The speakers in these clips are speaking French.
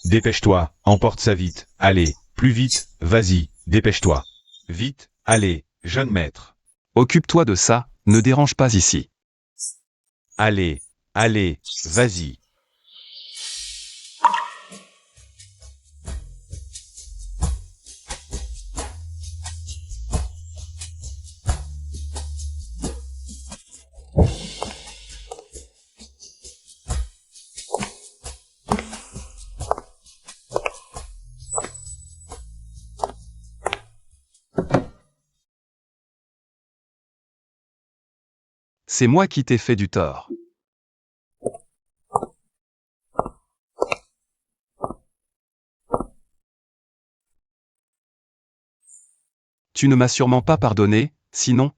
Dépêche-toi, emporte ça vite. Allez, plus vite, vas-y, dépêche-toi. Vite, allez, jeune maître. Occupe-toi de ça, ne dérange pas ici. Allez, allez, vas-y. C'est moi qui t'ai fait du tort. Tu ne m'as sûrement pas pardonné, sinon?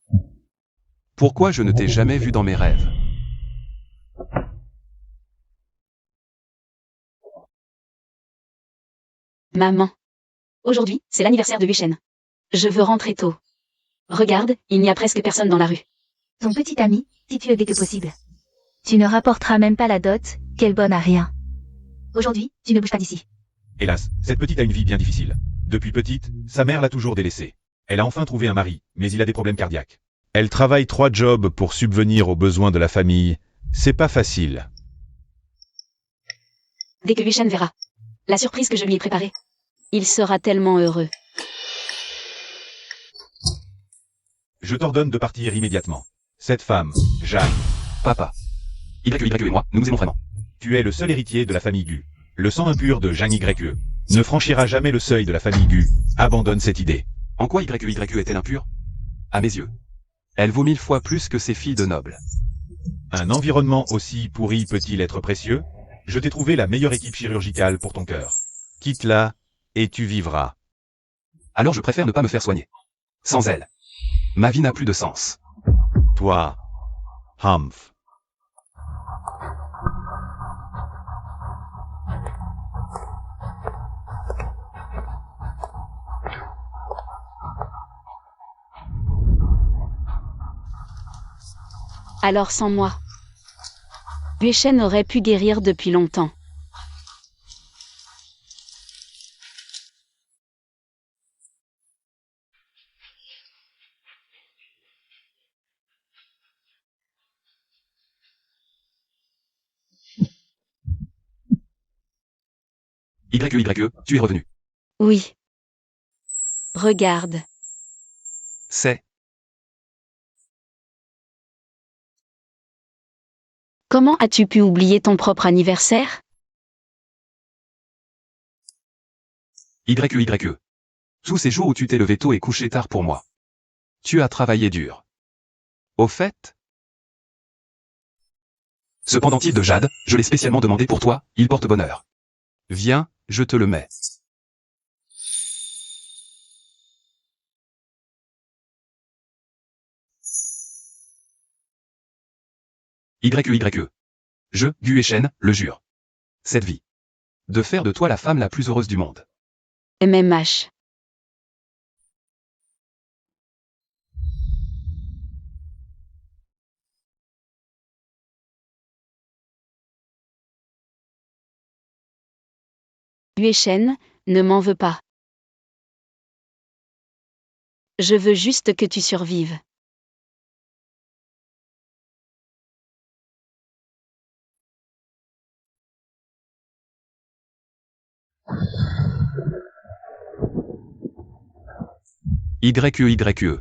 Pourquoi je ne t'ai jamais vu dans mes rêves? Maman. Aujourd'hui, c'est l'anniversaire de Huichen. Je veux rentrer tôt. Regarde, il n'y a presque personne dans la rue. Ton petit ami, si tu es dès que possible. Tu ne rapporteras même pas la dot, quelle bonne à rien. Aujourd'hui, tu ne bouges pas d'ici. Hélas, cette petite a une vie bien difficile. Depuis petite, sa mère l'a toujours délaissée. Elle a enfin trouvé un mari, mais il a des problèmes cardiaques. Elle travaille 3 jobs pour subvenir aux besoins de la famille. C'est pas facile. Dès que Huichen verra la surprise que je lui ai préparée, il sera tellement heureux. Je t'ordonne de partir immédiatement. Cette femme, Jeanne, Papa. YE et moi, nous nous aimons vraiment. tu es le seul héritier de la famille Gu. Le sang impur de Jeanne YE ne franchira jamais le seuil de la famille Gu. Abandonne cette idée. En quoi YE est-elle impure? À mes yeux. Elle vaut 1000 fois plus que ses filles de nobles. Un environnement aussi pourri peut-il être précieux? Je t'ai trouvé la meilleure équipe chirurgicale pour ton cœur. Quitte-la, et tu vivras. Alors je préfère ne pas me faire soigner. Sans elle, ma vie n'a plus de sens. Toi, Humph. Alors sans moi, Huichen aurait pu guérir depuis longtemps. YE, tu es revenu. Oui. Regarde. C'est... Comment as-tu pu oublier ton propre anniversaire? YE. Tous ces jours où tu t'es levé tôt et couché tard pour moi. Tu as travaillé dur. Au fait? Ce pendentif de jade, je l'ai spécialement demandé pour toi, il porte bonheur. Viens, je te le mets. YE. Je, Gu Huichen, le jure. Cette vie. De faire de toi la femme la plus heureuse du monde. MMH. Huichen, ne m'en veux pas. Je veux juste que tu survives. YE.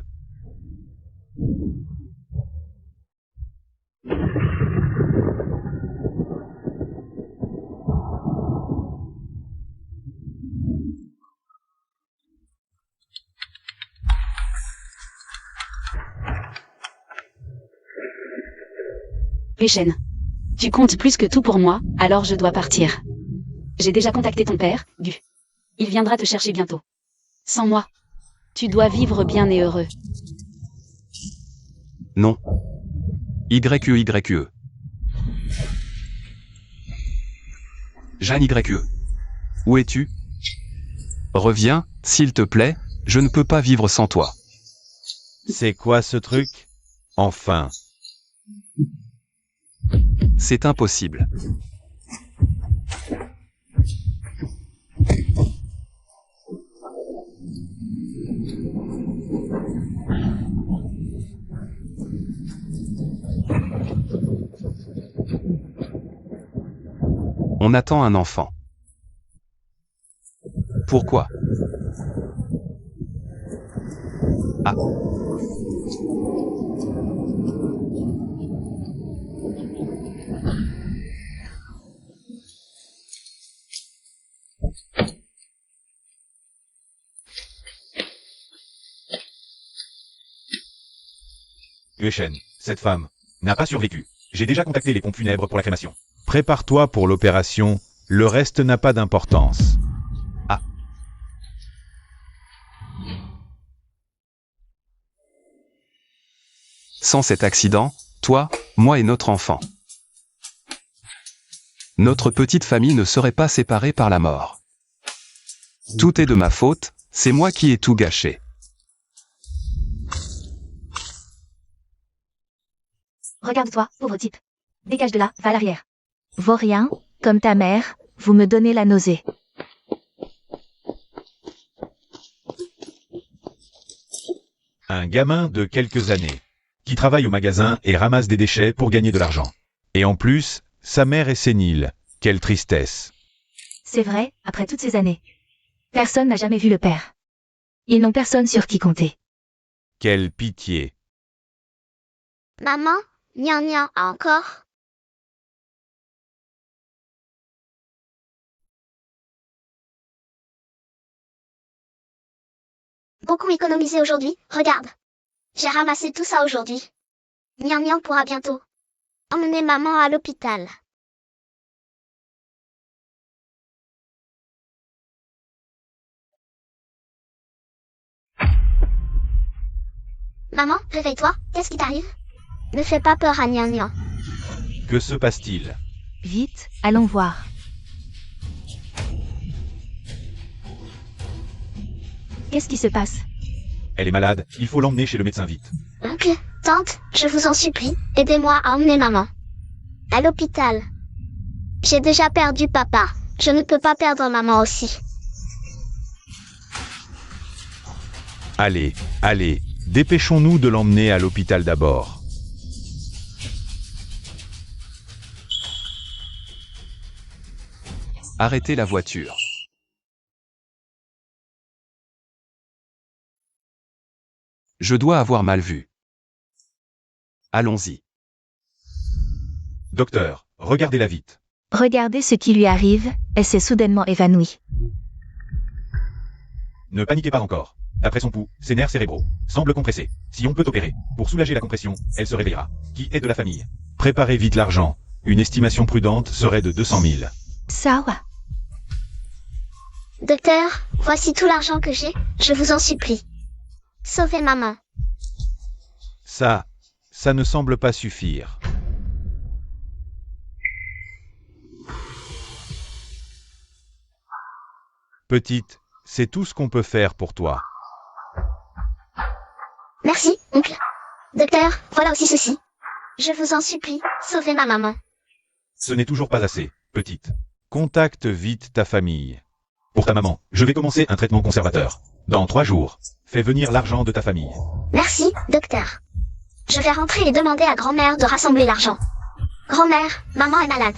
Huichen. Tu comptes plus que tout pour moi, alors je dois partir. J'ai déjà contacté ton père, Gu. Il viendra te chercher bientôt. Sans moi, tu dois vivre bien et heureux. Non. YE. Jeanne YE. Où es-tu? Reviens, s'il te plaît, je ne peux pas vivre sans toi. C'est quoi ce truc? Enfin. C'est impossible. On attend un enfant. Pourquoi? Ah. Guechen, cette femme, n'a pas survécu. J'ai déjà contacté les pompes funèbres pour la crémation. Prépare-toi pour l'opération, le reste n'a pas d'importance. Ah. Sans cet accident, toi, moi et notre enfant. Notre petite famille ne serait pas séparée par la mort. Tout est de ma faute, c'est moi qui ai tout gâché. Regarde-toi, pauvre type. Dégage de là, va à l'arrière. Vaurien, comme ta mère, vous me donnez la nausée. Un gamin de quelques années, qui travaille au magasin et ramasse des déchets pour gagner de l'argent. Et en plus, sa mère est sénile. Quelle tristesse. C'est vrai, après toutes ces années. Personne n'a jamais vu le père. Ils n'ont personne sur qui compter. Quelle pitié. Maman, Nya encore. Beaucoup économisé aujourd'hui, regarde. J'ai ramassé tout ça aujourd'hui. Nya pourra bientôt emmener maman à l'hôpital. Maman, réveille-toi, qu'est-ce qui t'arrive? Ne fais pas peur à Nya. Que se passe-t-il? Vite, allons voir. Qu'est-ce qui se passe? Elle est malade, il faut l'emmener chez le médecin vite. Oncle, tante, je vous en supplie, aidez-moi à emmener maman à l'hôpital. J'ai déjà perdu papa, je ne peux pas perdre maman aussi. Allez, allez, dépêchons-nous de l'emmener à l'hôpital d'abord. Arrêtez la voiture. Je dois avoir mal vu. Allons-y. Docteur, regardez-la vite. Regardez ce qui lui arrive, elle s'est soudainement évanouie. Ne paniquez pas encore. D'après son pouls, ses nerfs cérébraux semblent compressés. Si on peut opérer, pour soulager la compression, elle se réveillera. Qui est de la famille? Préparez vite l'argent. Une estimation prudente serait de 200 000. Sawa. Docteur, voici tout l'argent que j'ai, je vous en supplie. Sauvez maman. Ça ne semble pas suffire. Petite, c'est tout ce qu'on peut faire pour toi. Merci, oncle. Docteur, voilà aussi ceci. Je vous en supplie, sauvez ma maman. Ce n'est toujours pas assez, petite. Contacte vite ta famille. Pour ta maman, je vais commencer un traitement conservateur. Dans 3 jours, fais venir l'argent de ta famille. Merci, docteur. Je vais rentrer et demander à grand-mère de rassembler l'argent. Grand-mère, maman est malade.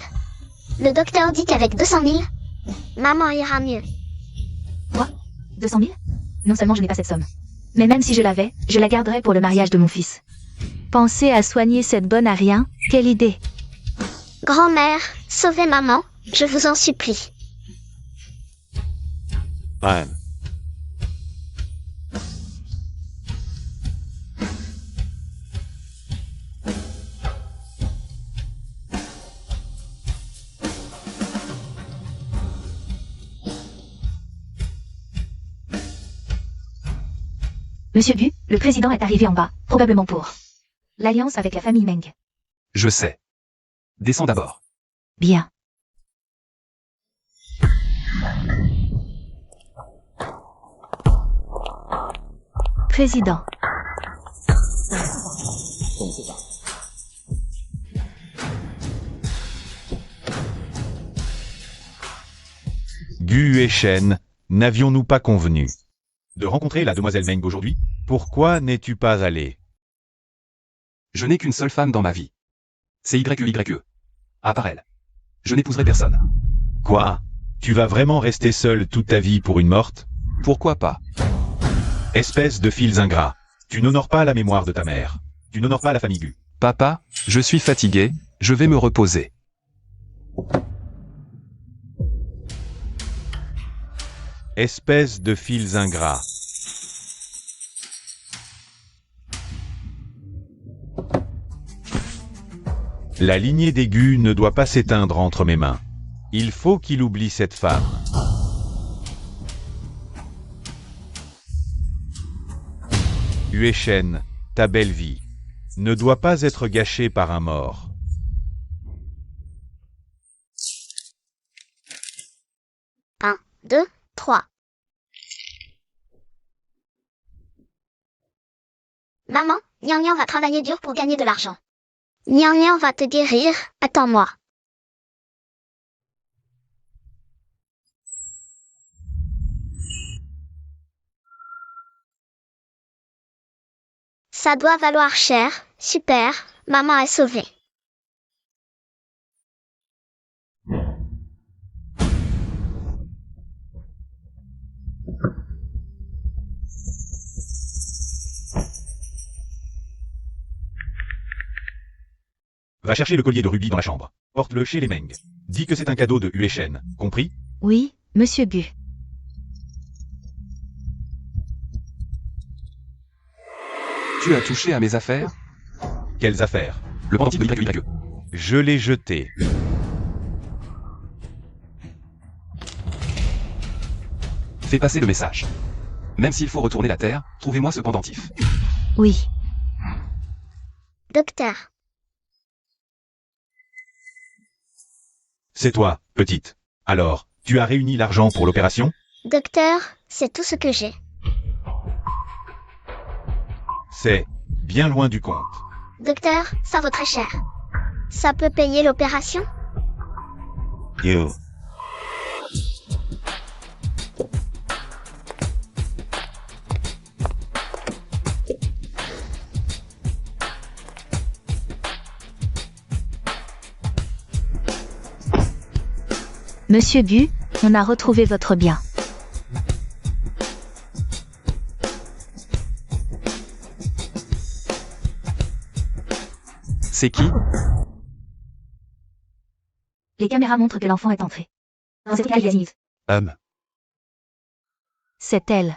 Le docteur dit qu'avec 200 000, maman ira mieux. Quoi? 200 000? Non seulement je n'ai pas cette somme, mais même si je l'avais, je la garderais pour le mariage de mon fils. Pensez à soigner cette bonne à rien, quelle idée! Grand-mère, sauvez maman, je vous en supplie. Ouais. Monsieur Bu, le président est arrivé en bas, probablement pour l'alliance avec la famille Meng. Je sais. Descends d'abord. Bien. Président. Gu et Shen, n'avions-nous pas convenu? de rencontrer la demoiselle Meng aujourd'hui. Pourquoi n'es-tu pas allé? Je n'ai qu'une seule femme dans ma vie. C'est YE. À part elle. Je n'épouserai personne. Quoi? Tu vas vraiment rester seul toute ta vie pour une morte? Pourquoi pas? Espèce de fils ingrats. Tu n'honores pas la mémoire de ta mère. Tu n'honores pas la famille Gu. Papa, je suis fatigué, je vais me reposer. Espèce de fils ingrats. La lignée des Gu ne doit pas s'éteindre entre mes mains. Il faut qu'il oublie cette femme. Yue Shen, ta belle vie, ne doit pas être gâchée par un mort. Un, deux, trois. Maman, Nian Nian va travailler dur pour gagner de l'argent. Nian Nian va te guérir, attends-moi. Ça doit valoir cher, super, maman est sauvée. Va chercher le collier de rubis dans la chambre. Porte-le chez les Meng. Dis que c'est un cadeau de Yue Shen, compris? Oui, monsieur Gu. Tu as touché à mes affaires? Quelles affaires? Le pendentif de YE. Je l'ai jeté. Fais passer le message. Même s'il faut retourner la terre, trouvez-moi ce pendentif. Oui. Docteur, C'est toi, petite. Alors, tu as réuni l'argent pour l'opération? docteur, c'est tout ce que j'ai. C'est bien loin du compte. Docteur, ça vaut très cher. Ça peut payer l'opération? Yo. Monsieur Gu, on a retrouvé votre bien. C'est qui? Les caméras montrent que l'enfant est entré. Dans cette cave. C'est elle.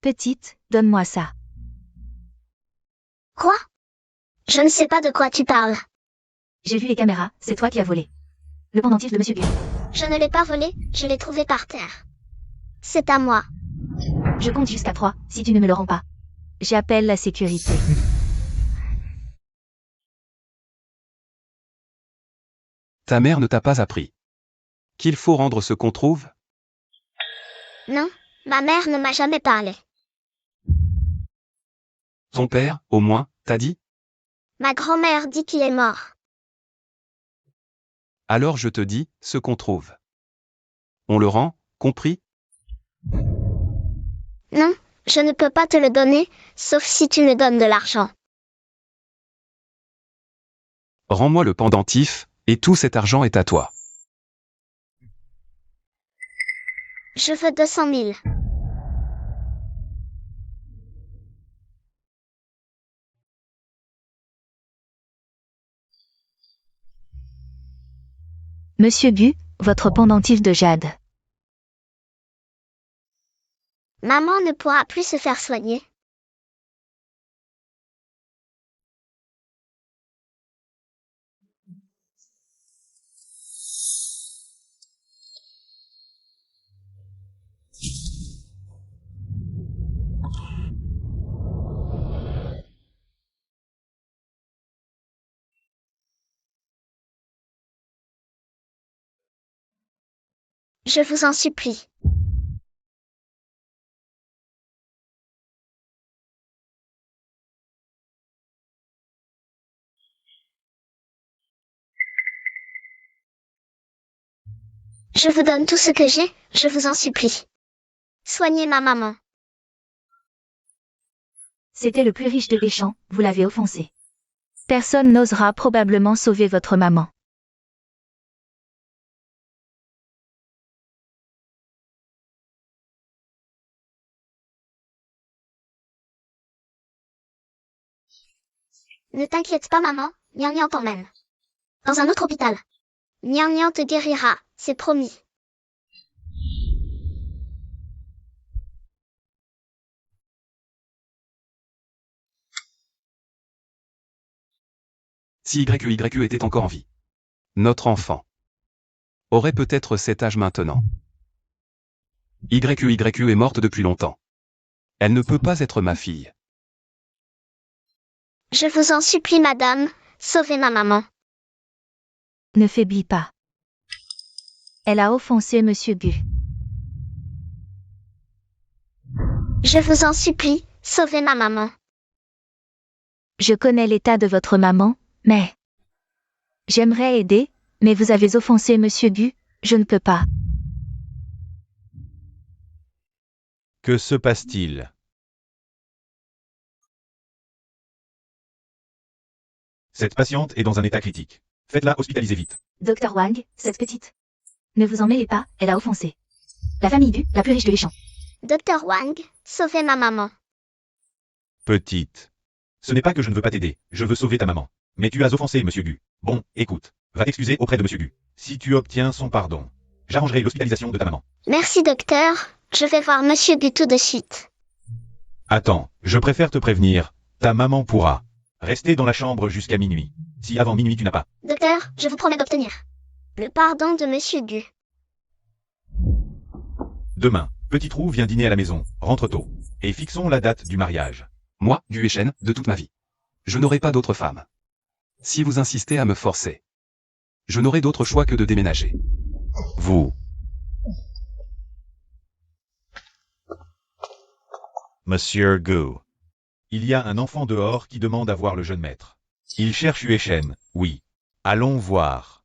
Petite, donne-moi ça. Quoi? Je ne sais pas de quoi tu parles. J'ai vu les caméras, c'est toi qui as volé. Le pendentif de monsieur Gu. Je ne l'ai pas volé, je l'ai trouvé par terre. C'est à moi. Je compte jusqu'à 3, si tu ne me le rends pas. J'appelle la sécurité. Ta mère ne t'a pas appris qu'il faut rendre ce qu'on trouve? Non, ma mère ne m'a jamais parlé. Ton père, au moins, t'a dit? Ma grand-mère dit qu'il est mort. Alors je te dis, ce qu'on trouve. On le rend, compris? Non, je ne peux pas te le donner, sauf si tu me donnes de l'argent. Rends-moi le pendentif, et tout cet argent est à toi. Je veux 200 000. Monsieur Gu, votre pendentif de jade. Maman ne pourra plus se faire soigner. Je vous en supplie. Je vous donne tout ce que j'ai, je vous en supplie. Soignez ma maman. C'était le plus riche de Béchamp, vous l'avez offensé. Personne n'osera probablement sauver votre maman. Ne t'inquiète pas maman, Nian t'emmène. Dans un autre hôpital. Nian te guérira, c'est promis. Si YQ était encore en vie. Notre enfant aurait peut-être cet âge maintenant. YQ est morte depuis longtemps. Elle ne peut pas être ma fille. Je vous en supplie madame, sauvez ma maman. Ne faiblis pas. Elle a offensé Monsieur Gu. Je vous en supplie, sauvez ma maman. Je connais l'état de votre maman, mais... J'aimerais aider, mais vous avez offensé Monsieur Gu, je ne peux pas. Que se passe-t-il? Cette patiente est dans un état critique. Faites-la hospitaliser vite. Docteur Wang, cette petite. Ne vous en mêlez pas, elle a offensé. La famille Gu, la plus riche de Béchamp. Docteur Wang, sauvez ma maman. Petite. Ce n'est pas que je ne veux pas t'aider, je veux sauver ta maman. Mais tu as offensé Monsieur Gu. Bon, écoute, va t'excuser auprès de Monsieur Gu. Si tu obtiens son pardon, j'arrangerai l'hospitalisation de ta maman. Merci docteur, je vais voir Monsieur Gu tout de suite. Attends, je préfère te prévenir, ta maman pourra rester dans la chambre jusqu'à minuit. Si avant minuit tu n'as pas. Docteur, je vous promets d'obtenir le pardon de Monsieur Gu. Demain, Petit Trou vient dîner à la maison, rentre tôt. Et fixons la date du mariage. Moi, Gu Shen, de toute ma vie. Je n'aurai pas d'autre femme. Si vous insistez à me forcer, je n'aurai d'autre choix que de déménager. Vous. Monsieur Gu. Il y a un enfant dehors qui demande à voir le jeune maître. Il cherche Yuechen, oui. Allons voir.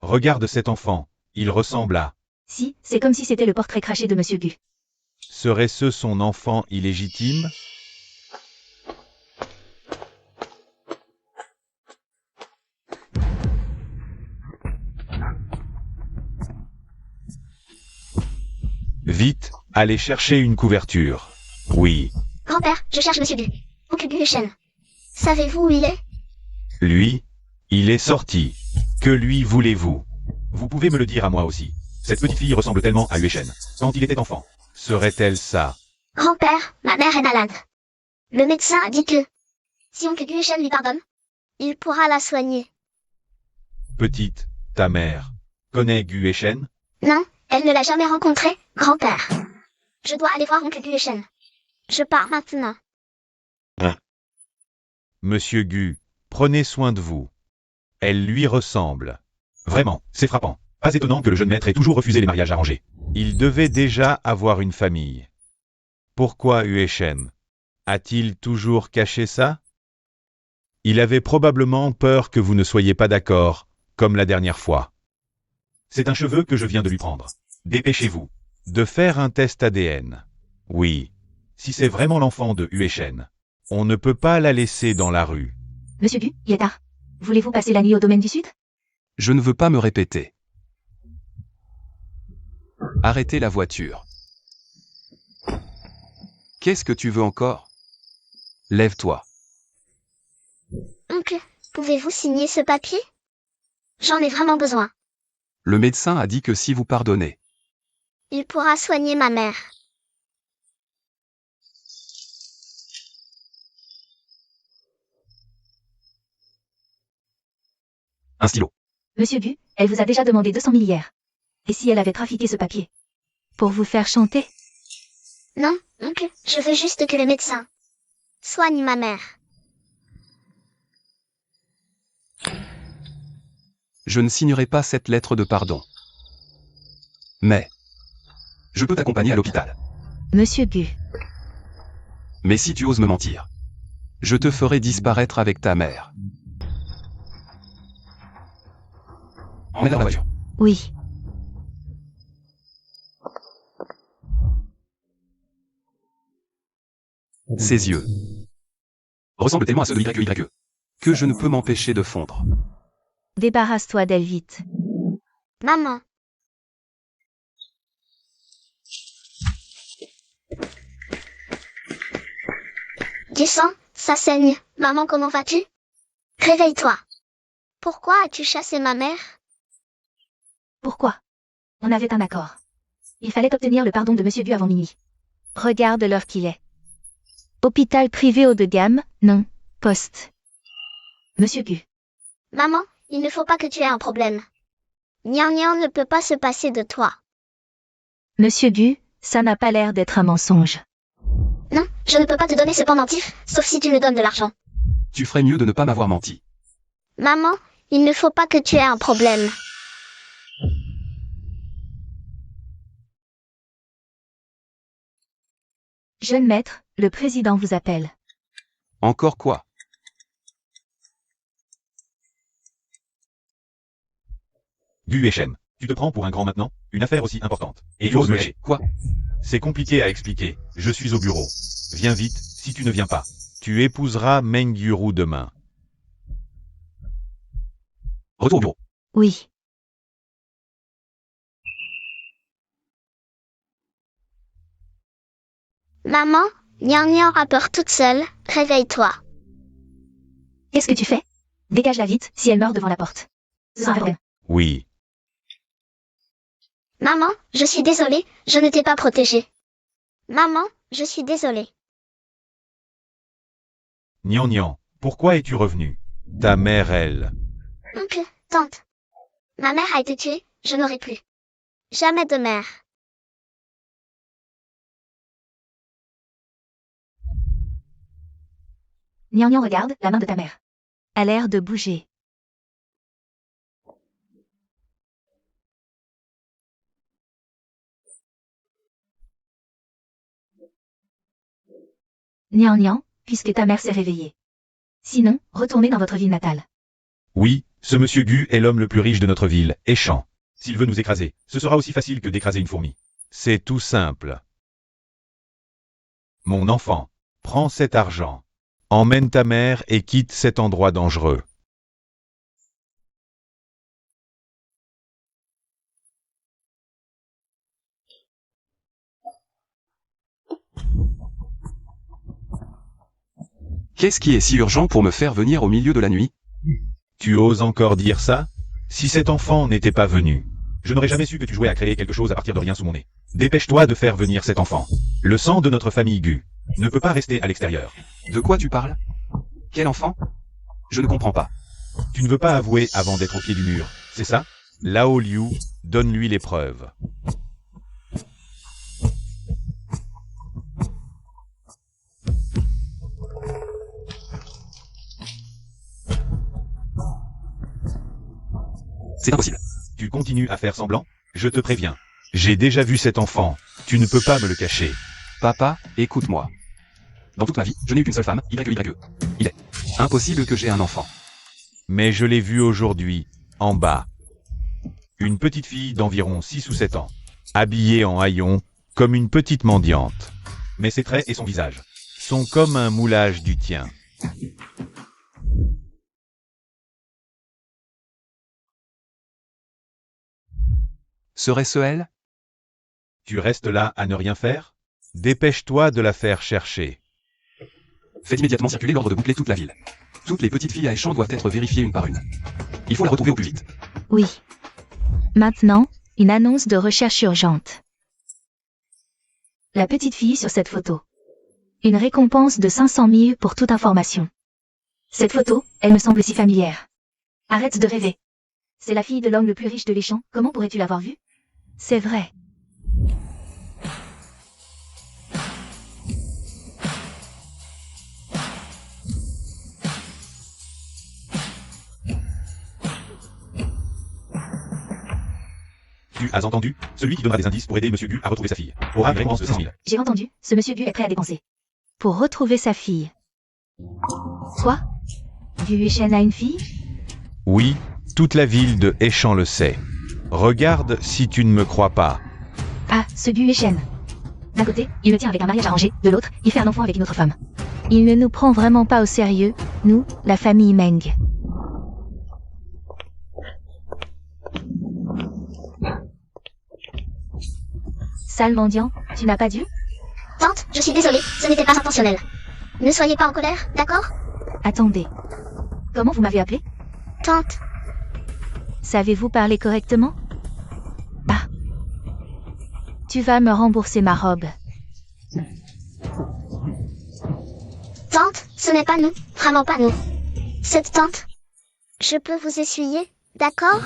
Regarde cet enfant, il ressemble à... Si, c'est comme si c'était le portrait craché de Monsieur Gu. Serait-ce son enfant illégitime? Vite, allez chercher une couverture. Oui. Grand-père, je cherche Monsieur Gu. Oncle Gu Shen. Savez-vous où il est? Lui, il est sorti. Que lui voulez-vous? Vous pouvez me le dire à moi aussi. Cette petite fille ressemble tellement à Yuechen. Quand il était enfant, serait-elle ça? Grand-père, ma mère est malade. Le médecin a dit que si oncle Gu Shen lui pardonne, il pourra la soigner. Petite, ta mère connaît Yuechen? Non, elle ne l'a jamais rencontré, grand-père. Je dois aller voir oncle Gu Shen. Je pars maintenant. Monsieur Gu, prenez soin de vous. Elle lui ressemble. Vraiment, c'est frappant. Pas étonnant que le jeune maître ait toujours refusé les mariages arrangés. Il devait déjà avoir une famille. Pourquoi Yuechen a-t-il toujours caché ça? Il avait probablement peur que vous ne soyez pas d'accord, comme la dernière fois. C'est un cheveu que je viens de lui prendre. Dépêchez-vous de faire un test ADN. Oui, si c'est vraiment l'enfant de Yuechen, on ne peut pas la laisser dans la rue. Monsieur Gu, il est tard. Voulez-vous passer la nuit au domaine du Sud? Je ne veux pas me répéter. Arrêtez la voiture. Qu'est-ce que tu veux encore? Lève-toi. Oncle, pouvez-vous signer ce papier? J'en ai vraiment besoin. Le médecin a dit que si vous pardonnez, Il pourra soigner ma mère. un stylo. Monsieur Gu, elle vous a déjà demandé 200 000 hier. Et si elle avait trafiqué ce papier? Pour vous faire chanter? Non, oncle, je veux juste que le médecin soigne ma mère. Je ne signerai pas cette lettre de pardon. Mais je peux t'accompagner à l'hôpital. Monsieur Gu, Mais si tu oses me mentir, je te ferai disparaître avec ta mère. Emmène dans la voiture. Oui. Ses yeux ressemblent tellement à ceux de YE que je ne peux m'empêcher de fondre. Débarrasse-toi d'elle vite. Maman. Du sang, ça saigne. Maman, comment vas-tu? Réveille-toi. Pourquoi as-tu chassé ma mère? Pourquoi? On avait un accord. Il fallait obtenir le pardon de Monsieur Gu avant minuit. Regarde l'heure qu'il est. Hôpital privé haut de gamme, non, poste. Monsieur Gu. Maman, il ne faut pas que tu aies un problème. Nian ne peut pas se passer de toi. Monsieur Gu, ça n'a pas l'air d'être un mensonge. Non, je ne peux pas te donner ce pendentif, sauf si tu me donnes de l'argent. Tu ferais mieux de ne pas m'avoir menti. Maman, il ne faut pas que tu aies un problème. Jeune maître, le président vous appelle. Encore quoi? Gu Shen, tu te prends pour un grand maintenant? Une affaire aussi importante. Et tu oses me lâcher. Quoi? C'est compliqué à expliquer. Je suis au bureau. Viens vite, si tu ne viens pas. Tu épouseras Meng Yuru demain. Retour au bureau. Oui. Maman, Nian a peur toute seule, réveille-toi. Qu'est-ce que tu fais? Dégage-la vite, si elle meurt devant la porte. Ce sera un problème. Oui. Maman, je suis désolée, je ne t'ai pas protégée. Maman, je suis désolée. Nian, pourquoi es-tu revenu? Ta mère, elle. Oncle, tante. Ma mère a été tuée, je n'aurai plus. Jamais de mère. Nian, regarde, la main de ta mère. A l'air de bouger. Nian, puisque ta mère s'est réveillée. Sinon, retournez dans votre ville natale. Oui, ce monsieur Gu est l'homme le plus riche de notre ville, Échamp. S'il veut nous écraser, ce sera aussi facile que d'écraser une fourmi. C'est tout simple. Mon enfant, prends cet argent. Emmène ta mère et quitte cet endroit dangereux. Qu'est-ce qui est si urgent pour me faire venir au milieu de la nuit? Tu oses encore dire ça? Si cet enfant n'était pas venu, je n'aurais jamais su que tu jouais à créer quelque chose à partir de rien sous mon nez. Dépêche-toi de faire venir cet enfant. Le sang de notre famille Gu ne peut pas rester à l'extérieur. De quoi tu parles? Quel enfant? Je ne comprends pas. Tu ne veux pas avouer avant d'être au pied du mur, c'est ça? Lao Liu, donne-lui les preuves. C'est impossible. Tu continues à faire semblant? Je te préviens. J'ai déjà vu cet enfant. Tu ne peux pas me le cacher. Papa, écoute-moi. Dans toute ma vie, je n'ai eu qu'une seule femme, YE. Il est impossible que j'ai un enfant. Mais je l'ai vu aujourd'hui, en bas. Une petite fille d'environ 6 ou 7 ans, habillée en haillons, comme une petite mendiante. Mais ses traits et son visage sont comme un moulage du tien. Serait-ce elle? Tu restes là à ne rien faire? Dépêche-toi de la faire chercher. Faites immédiatement circuler l'ordre de boucler toute la ville. Toutes les petites filles à Échamp doivent être vérifiées une par une. Il faut la retrouver au plus vite. Oui. Maintenant, une annonce de recherche urgente. La petite fille sur cette photo. Une récompense de 500 000 pour toute information. Cette photo, elle me semble si familière. Arrête de rêver. C'est la fille de l'homme le plus riche de l'Échamp, comment pourrais-tu l'avoir vue? C'est vrai. Tu as entendu? Celui qui donnera des indices pour aider Monsieur Gu à retrouver sa fille aura une récompense de 500 000. J'ai entendu, ce monsieur Gu est prêt à dépenser. Pour retrouver sa fille. Quoi? Gu Shen a une fille? Oui, toute la ville de Échamp le sait. Regarde si tu ne me crois pas. Ah, ce Guéchen. D'un côté, il me tient avec un mariage arrangé, de l'autre, il fait un enfant avec une autre femme. Il ne nous prend vraiment pas au sérieux, nous, la famille Meng. Sale mendiant, tu n'as pas dû? Tante, je suis désolée, ce n'était pas intentionnel. Ne soyez pas en colère, d'accord? Attendez. Comment vous m'avez appelé? Tante, Savez-vous parler correctement? Ah. Tu vas me rembourser ma robe. tante, ce n'est pas nous, vraiment pas nous. Cette tante, je peux vous essuyer, d'accord?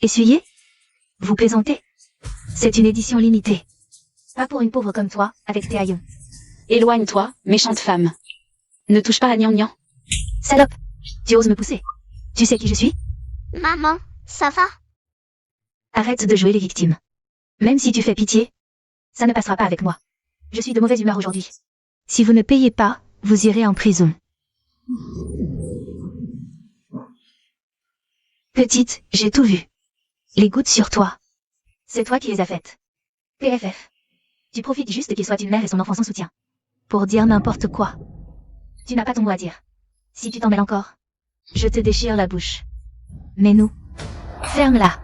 Essuyer? Vous plaisantez? C'est une édition limitée. Pas pour une pauvre comme toi, avec tes haillons. Éloigne-toi, méchante femme. Ne touche pas à Nian Nian. Salope! Tu oses me pousser? Tu sais qui je suis? Maman, ça va? Arrête de jouer les victimes. Même si tu fais pitié, ça ne passera pas avec moi. Je suis de mauvaise humeur aujourd'hui. Si vous ne payez pas, vous irez en prison. Petite, j'ai tout vu. Les gouttes sur toi. C'est toi qui les as faites. PFF. Tu profites juste qu'il soit une mère et son enfant sans soutien. Pour dire n'importe quoi. Tu n'as pas ton mot à dire. Si tu t'en mêles encore, je te déchire la bouche. Mais nous, ferme-la.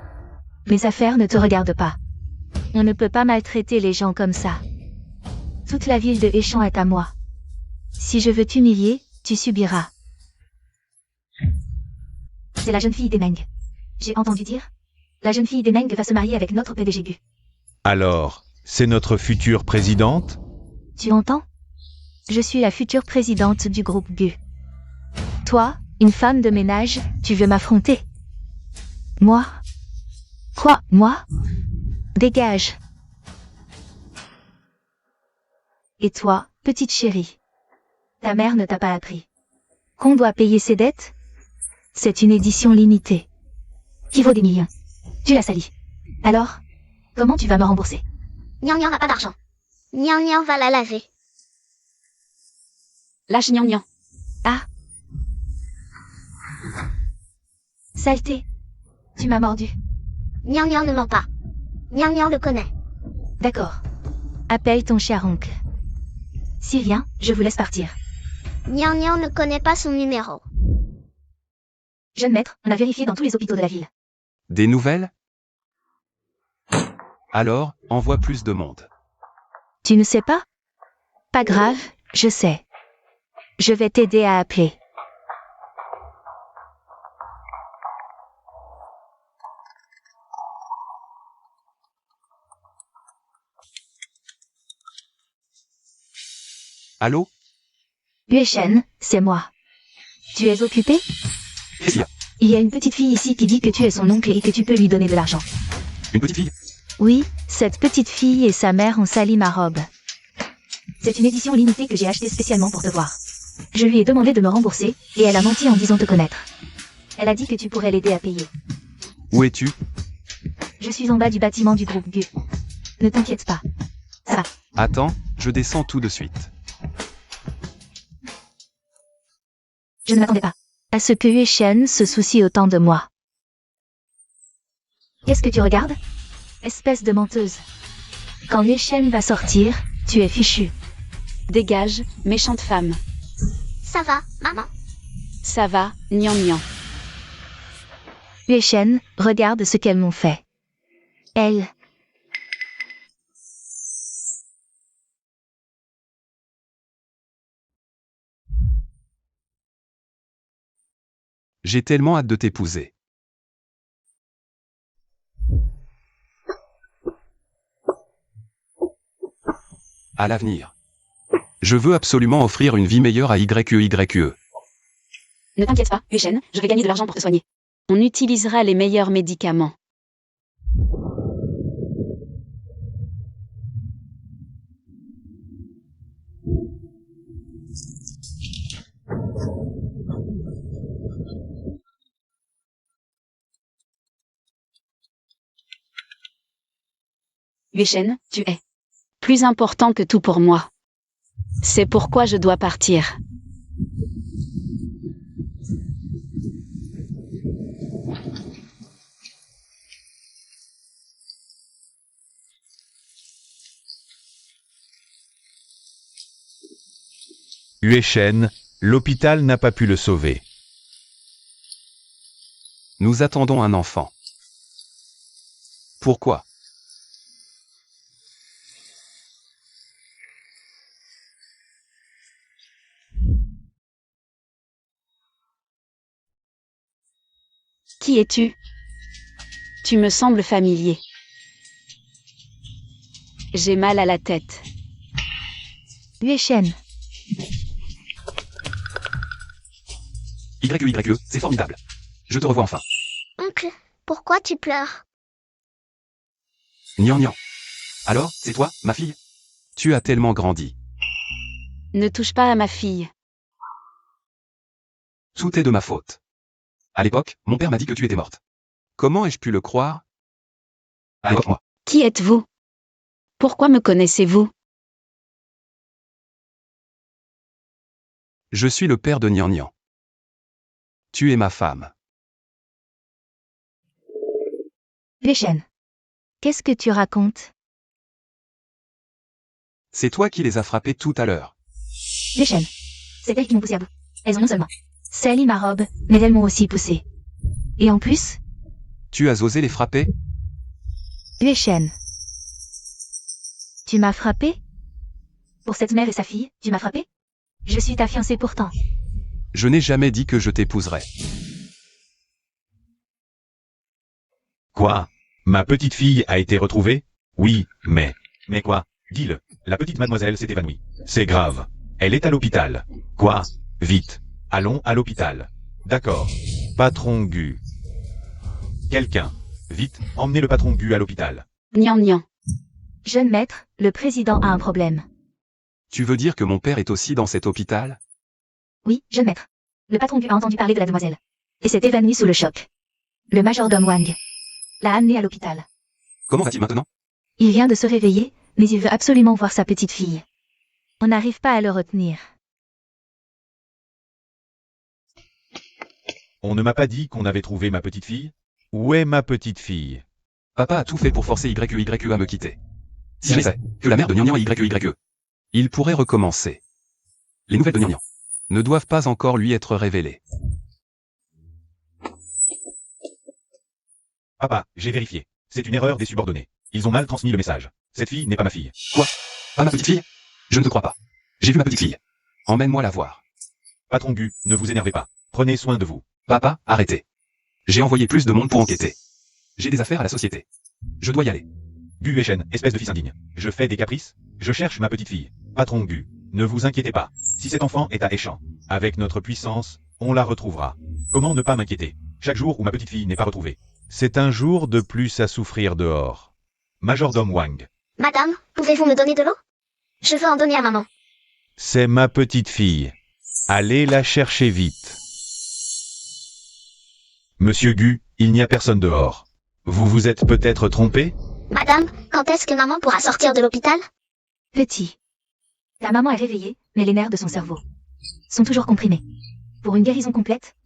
Mes affaires ne te regardent pas. On ne peut pas maltraiter les gens comme ça. Toute la ville de Héchamp est à moi. Si je veux t'humilier, tu subiras. C'est la jeune fille des Meng. J'ai entendu dire. La jeune fille des Meng va se marier avec notre PDG Gu. Alors, c'est notre future présidente? Tu entends? Je suis la future présidente du groupe Gu. Toi, une femme de ménage, tu veux m'affronter? Moi? Quoi, moi? Dégage. Et toi, petite chérie? Ta mère ne t'a pas appris qu'on doit payer ses dettes? C'est une édition limitée. Qui vaut des millions. Tu l'as sali. Alors, comment tu vas me rembourser? Nian Nian n'a pas d'argent. Nian Nian va la laver. Lâche Nian Nian. Ah. Saleté. Tu m'as mordu. Nian Nian ne ment pas. Nian Nian le connaît. D'accord. Appelle ton cher oncle. S'il vient, je vous laisse partir. Nian Nian ne connaît pas son numéro. Jeune maître, on a vérifié dans tous les hôpitaux de la ville. Des nouvelles? Alors, envoie plus de monde. Tu ne sais pas? Pas grave, je sais. Je vais t'aider à appeler. Allô? Guéchen, c'est moi. Tu es occupé? Qu'est-ce qu'il y a? Il y a une petite fille ici qui dit que tu es son oncle et que tu peux lui donner de l'argent. Une petite fille? Oui, cette petite fille et sa mère ont sali ma robe. C'est une édition limitée que j'ai achetée spécialement pour te voir. Je lui ai demandé de me rembourser, et elle a menti en disant te connaître. Elle a dit que tu pourrais l'aider à payer. Où es-tu? Je suis en bas du bâtiment du groupe Gu. Ne t'inquiète pas. Ça va. Attends, je descends tout de suite. Je ne m'attendais pas à ce que Yuchen se soucie autant de moi. Qu'est-ce que tu regardes? Espèce de menteuse. Quand Yuchen va sortir, tu es fichu. Dégage, méchante femme. Ça va, maman? Ça va, Nian Nian. Yuchen, regarde ce qu'elles m'ont fait. Elles. J'ai tellement hâte de t'épouser. À l'avenir. Je veux absolument offrir une vie meilleure à YE. Ne t'inquiète pas, Yuchen, je vais gagner de l'argent pour te soigner. On utilisera les meilleurs médicaments. Yuchen, tu es plus important que tout pour moi. C'est pourquoi je dois partir. Huechen, l'hôpital n'a pas pu le sauver. Nous attendons un enfant. Pourquoi? Qui es-tu? Tu me sembles familier. J'ai mal à la tête. Huechen. YE, c'est formidable. Je te revois enfin. Oncle, pourquoi tu pleures? Nian. Alors, c'est toi, ma fille? Tu as tellement grandi. Ne touche pas à ma fille. Tout est de ma faute. À l'époque, mon père m'a dit que tu étais morte. Comment ai-je pu le croire? Raconte-moi. Qui êtes-vous? Pourquoi me connaissez-vous? Je suis le père de Nian. Tu es ma femme. Huechen. Qu'est-ce que tu racontes? C'est toi qui les as frappés tout à l'heure. Huechen. C'est elles qui m'ont poussé à bout. Elles ont non seulement sali ma robe, mais elles m'ont aussi poussé. Et en plus, Tu as osé les frapper? Huechen. Tu m'as frappé? Pour cette mère et sa fille, tu m'as frappé? Je suis ta fiancée pourtant. Je n'ai jamais dit que je t'épouserais. Quoi? Ma petite fille a été retrouvée? Oui, mais... Mais quoi? Dis-le. La petite mademoiselle s'est évanouie. C'est grave. Elle est à l'hôpital. Quoi? Vite. Allons à l'hôpital. D'accord. Patron Gu. Quelqu'un. Vite, emmenez le patron Gu à l'hôpital. Nian. Jeune maître, le président a un problème. Tu veux dire que mon père est aussi dans cet hôpital? Oui, jeune maître. Le patron a entendu parler de la demoiselle. Et s'est évanoui sous le choc. Le majordome Wang l'a amené à l'hôpital. Comment va-t-il maintenant? Il vient de se réveiller, mais il veut absolument voir sa petite fille. On n'arrive pas à le retenir. On ne m'a pas dit qu'on avait trouvé ma petite fille? Où est ma petite fille? Papa a tout fait pour forcer YE à me quitter. Si je sais que la mère de Nian YE, il pourrait recommencer. Les nouvelles de Nian ne doivent pas encore lui être révélées. Papa, j'ai vérifié. C'est une erreur des subordonnés. Ils ont mal transmis le message. Cette fille n'est pas ma fille. Quoi? Pas ma petite fille? Je ne te crois pas. J'ai vu ma petite fille. Emmène-moi la voir. Patron Gu, ne vous énervez pas. Prenez soin de vous. Papa, arrêtez. J'ai envoyé plus de monde pour enquêter. J'ai des affaires à la société. Je dois y aller. Gu Huechen, espèce de fils indigne. Je fais des caprices? Je cherche ma petite fille. Patron Gu, ne vous inquiétez pas. Si cet enfant est à Échamps, avec notre puissance, on la retrouvera. Comment ne pas m'inquiéter? Chaque jour où ma petite fille n'est pas retrouvée, c'est un jour de plus à souffrir dehors. Majordome Wang. Madame, pouvez-vous me donner de l'eau? Je veux en donner à maman. C'est ma petite fille. Allez la chercher vite. Monsieur Gu, il n'y a personne dehors. Vous vous êtes peut-être trompé? Madame, quand est-ce que maman pourra sortir de l'hôpital? Petit. Ta maman est réveillée, mais les nerfs de son cerveau sont toujours comprimés. Pour une guérison complète,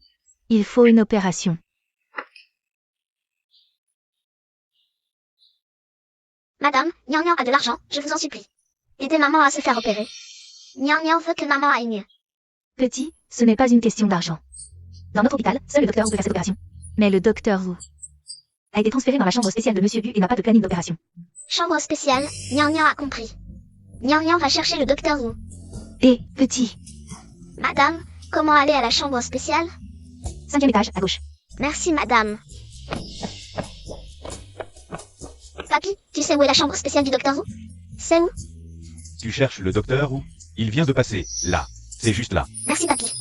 il faut une opération. Madame, Nian a de l'argent, je vous en supplie. Aidez maman à se faire opérer. Nian veut que maman aille mieux. Petit, ce n'est pas une question d'argent. Dans notre hôpital, seul le docteur Wu peut faire cette opération. Mais le docteur Wu a été transféré dans la chambre spéciale de Monsieur Gu et n'a pas de planning d'opération. Chambre spéciale, Nian a compris. Nian va chercher le docteur Wu. Et, petit, Madame, comment aller à la chambre spéciale? 5e étage, à gauche. Merci madame. Papy, tu sais où est la chambre spéciale du docteur Wu? C'est où? Tu cherches le docteur ou? Il vient de passer, là. C'est juste là. Merci papy.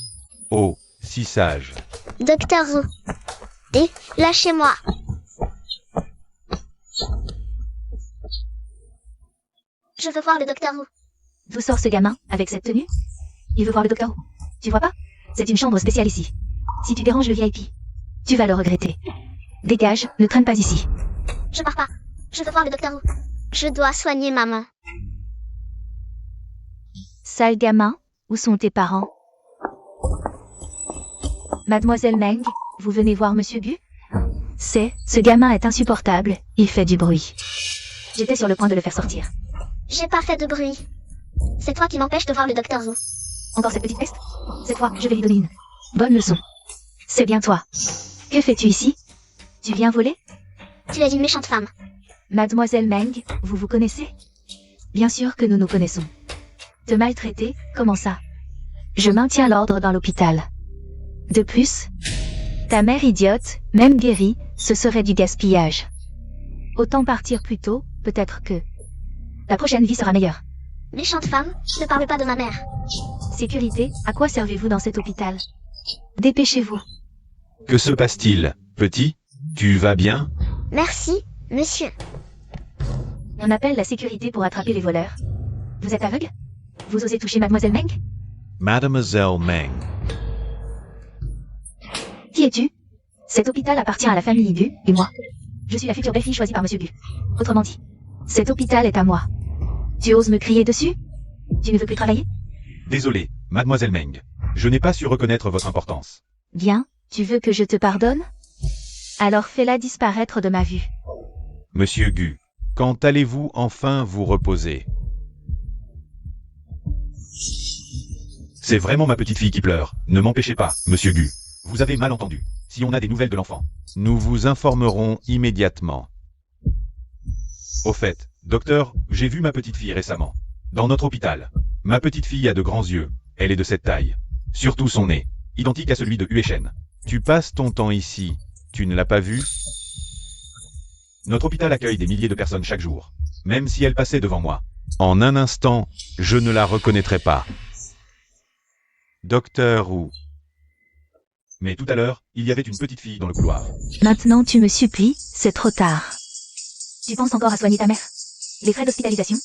Oh, si sage. Docteur Wu. Et, lâchez-moi. Je veux voir le docteur Wu. D'où sort ce gamin, avec cette tenue? Il veut voir le docteur Wu. Tu vois pas? C'est une chambre spéciale ici. Si tu déranges le VIP, tu vas le regretter. Dégage, ne traîne pas ici. Je pars pas. Je veux voir le docteur Wu. Je dois soigner maman. Sale gamin, où sont tes parents? Mademoiselle Meng, vous venez voir Monsieur Gu? Ce gamin est insupportable, il fait du bruit. J'étais sur le point de le faire sortir. J'ai pas fait de bruit. C'est toi qui m'empêches de voir le docteur Wu. Encore cette petite peste? Cette fois, je vais lui donner une bonne leçon. C'est bien toi. Que fais-tu ici? Tu viens voler? Tu es une méchante femme. Mademoiselle Meng, vous vous connaissez? Bien sûr que nous nous connaissons. Te maltraiter, comment ça? Je maintiens l'ordre dans l'hôpital. De plus, ta mère idiote, même guérie, ce serait du gaspillage. Autant partir plus tôt, peut-être que la prochaine vie sera meilleure. Méchante femme, ne parle pas de ma mère. Sécurité, à quoi servez-vous dans cet hôpital? Dépêchez-vous. Que se passe-t-il, petit? Tu vas bien? Merci, monsieur. On appelle la sécurité pour attraper les voleurs. Vous êtes aveugle? Vous osez toucher Mademoiselle Meng? Mademoiselle Meng. Qui es-tu? Cet hôpital appartient à la famille Gu, et moi. Je suis la future belle-fille choisie par Monsieur Gu. Autrement dit, cet hôpital est à moi. Tu oses me crier dessus? Tu ne veux plus travailler? Désolé, Mademoiselle Meng. Je n'ai pas su reconnaître votre importance. Bien, tu veux que je te pardonne? Alors fais-la disparaître de ma vue. Monsieur Gu, quand allez-vous enfin vous reposer? C'est vraiment ma petite fille qui pleure. Ne m'empêchez pas, Monsieur Gu. Vous avez mal entendu. Si on a des nouvelles de l'enfant, nous vous informerons immédiatement. Au fait, docteur, j'ai vu ma petite fille récemment. Dans notre hôpital. Ma petite fille a de grands yeux. Elle est de cette taille. Surtout son nez. Identique à celui de Huechen. Tu passes ton temps ici. Tu ne l'as pas vue? Notre hôpital accueille des milliers de personnes chaque jour. Même si elle passait devant moi. En un instant, je ne la reconnaîtrais pas. Docteur ou... Mais tout à l'heure, il y avait une petite fille dans le couloir. Maintenant tu me supplies, c'est trop tard. Tu penses encore à soigner ta mère? Les frais d'hospitalisation?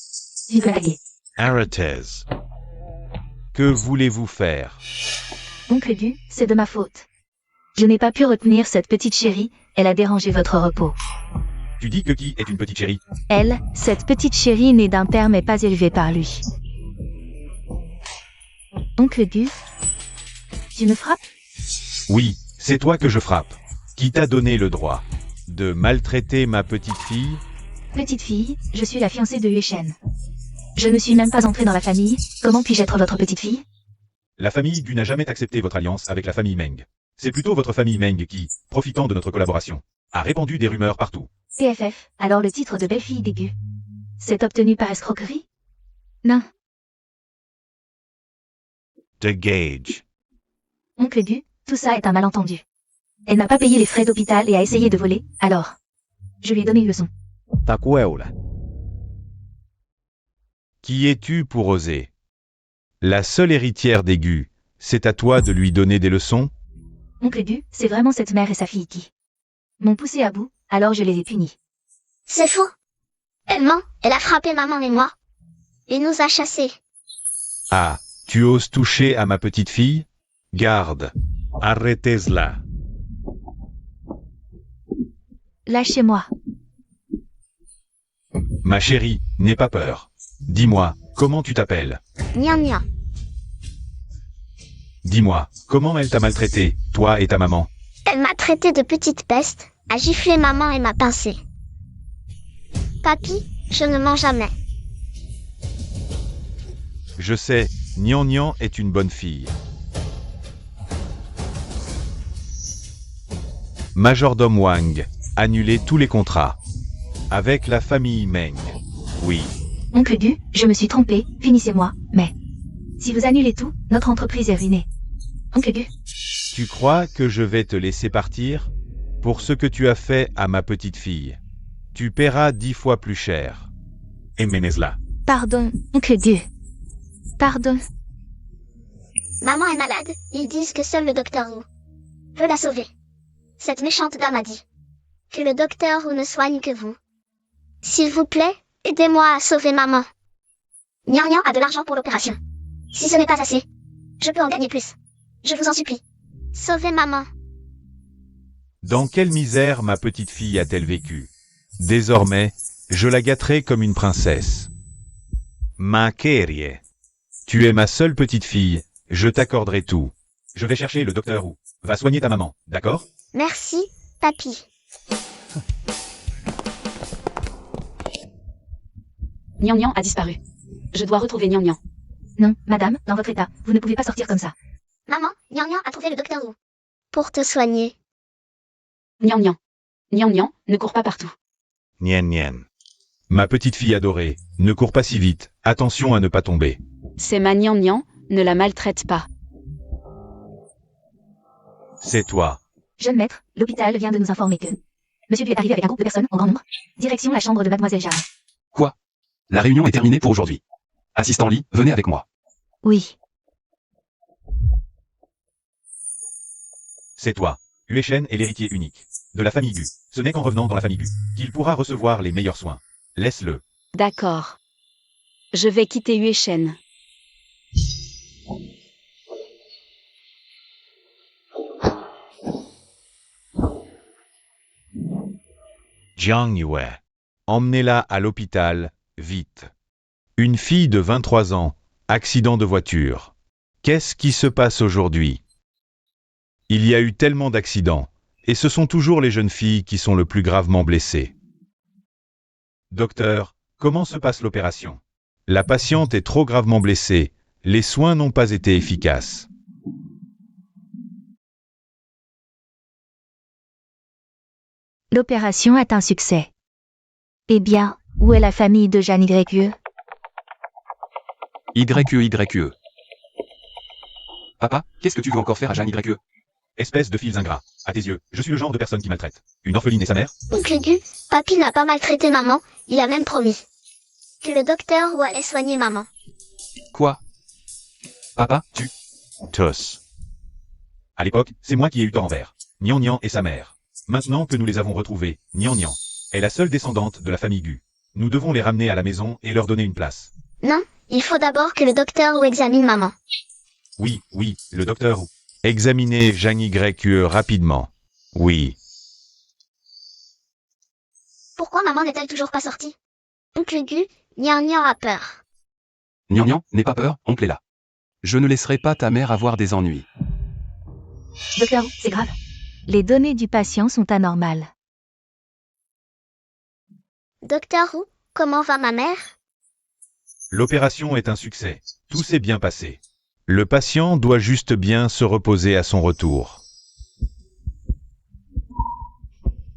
Tu ne peux pas payer. Arrêtez. Que voulez-vous faire? Oncle Gu, c'est de ma faute. Je n'ai pas pu retenir cette petite chérie, elle a dérangé votre repos. Tu dis que qui est une petite chérie? Elle, cette petite chérie née d'un père mais pas élevée par lui. Oncle Gu, tu me frappes? Oui, c'est toi que je frappe. Qui t'a donné le droit de maltraiter ma petite fille? Petite fille, je suis la fiancée de Huechen. Je ne suis même pas entrée dans la famille, comment puis-je être votre petite fille? La famille Gu n'a jamais accepté votre alliance avec la famille Meng. C'est plutôt votre famille Meng qui, profitant de notre collaboration, a répandu des rumeurs partout. TFF, alors le titre de belle-fille des Gu. C'est obtenu par escroquerie? Non. De Gage. Oncle Gu, tout ça est un malentendu. Elle n'a pas payé les frais d'hôpital et a essayé de voler, alors. Je lui ai donné une leçon. Takueula. Qui es-tu pour oser? La seule héritière des Gu, c'est à toi de lui donner des leçons? Oncle Gu, c'est vraiment cette mère et sa fille qui m'ont poussé à bout, alors je les ai punis. C'est faux. Elle ment, elle a frappé maman et moi. Et nous a chassés. Ah, tu oses toucher à ma petite fille? Garde. Arrêtez-la. Lâchez-moi. Ma chérie, n'aie pas peur. Dis-moi, comment tu t'appelles? Nia nia. Dis-moi, comment elle t'a maltraité, toi et ta maman? Elle m'a traité de petite peste, a giflé maman et m'a pincé. Papy, je ne mens jamais. Je sais, Nian Nian est une bonne fille. Majordome Wang, annulez tous les contrats. Avec la famille Meng. Oui. Oncle Gu, je me suis trompé, finissez-moi, mais... Si vous annulez tout, notre entreprise est ruinée. Oncle Gu. Tu crois que je vais te laisser partir? Pour ce que tu as fait à ma petite fille. Tu paieras 10 fois plus cher. Emmenez-la. Pardon, Oncle Gu. Pardon. Maman est malade, ils disent que seul le docteur Wu peut la sauver. Cette méchante dame a dit que le docteur Wu ne soigne que vous. S'il vous plaît, aidez-moi à sauver maman. Nian Nian a de l'argent pour l'opération. Si ce n'est pas assez, je peux en gagner plus. Je vous en supplie. Sauvez maman. Dans quelle misère ma petite fille a-t-elle vécu? Désormais, je la gâterai comme une princesse. Ma Kérie. Tu es ma seule petite fille, je t'accorderai tout. Je vais chercher le docteur Wu. Va soigner ta maman, d'accord? Merci, papy. Nian Nian a disparu. Je dois retrouver Nian Nian. Non, madame, dans votre état, vous ne pouvez pas sortir comme ça. Maman, Nian a trouvé le docteur Wu. Pour te soigner. Nian Nian. Nian Nian, ne cours pas partout. Nien nien. Ma petite fille adorée, ne cours pas si vite, attention à ne pas tomber. C'est ma Nian Nian, ne la maltraite pas. C'est toi. Jeune maître, l'hôpital vient de nous informer que Monsieur Bu est arrivé avec un groupe de personnes en grand nombre. Direction la chambre de mademoiselle Jeanne. Quoi? La réunion est terminée pour aujourd'hui. Assistant Lee, venez avec moi. Oui. C'est toi. Huechen est l'héritier unique de la famille Gu. Ce n'est qu'en revenant dans la famille Gu qu'il pourra recevoir les meilleurs soins. Laisse-le. D'accord. Je vais quitter Huechen. Jiang Yue. Emmenez-la à l'hôpital, vite. Une fille de 23 ans, accident de voiture. Qu'est-ce qui se passe aujourd'hui? Il y a eu tellement d'accidents, et ce sont toujours les jeunes filles qui sont le plus gravement blessées. Docteur, comment se passe l'opération? La patiente est trop gravement blessée, les soins n'ont pas été efficaces. L'opération est un succès. Eh bien, où est la famille de Jeanne YE? YE. Papa, qu'est-ce que tu veux encore faire à Jeanne YE? Espèce de fils ingrats. À tes yeux, je suis le genre de personne qui maltraite. Une orpheline et sa mère? Oncle Gu, papy n'a pas maltraité maman, il a même promis que le docteur Wu allait soigner maman. Quoi? Papa, tu... Tous. À l'époque, c'est moi qui ai eu tort envers Nian Nian et sa mère. Maintenant que nous les avons retrouvés, Nian Nian est la seule descendante de la famille Gu. Nous devons les ramener à la maison et leur donner une place. Non, il faut d'abord que le docteur Wu examine maman. Oui, le docteur Wu. Examinez Jeanne YE rapidement. Oui. Pourquoi maman n'est-elle toujours pas sortie? Oncle Gu, Nian a peur. Nian, n'aie pas peur, oncle est là. Je ne laisserai pas ta mère avoir des ennuis. Docteur, c'est grave. Les données du patient sont anormales. Docteur Wu, comment va ma mère? L'opération est un succès. Tout s'est bien passé. Le patient doit juste bien se reposer à son retour.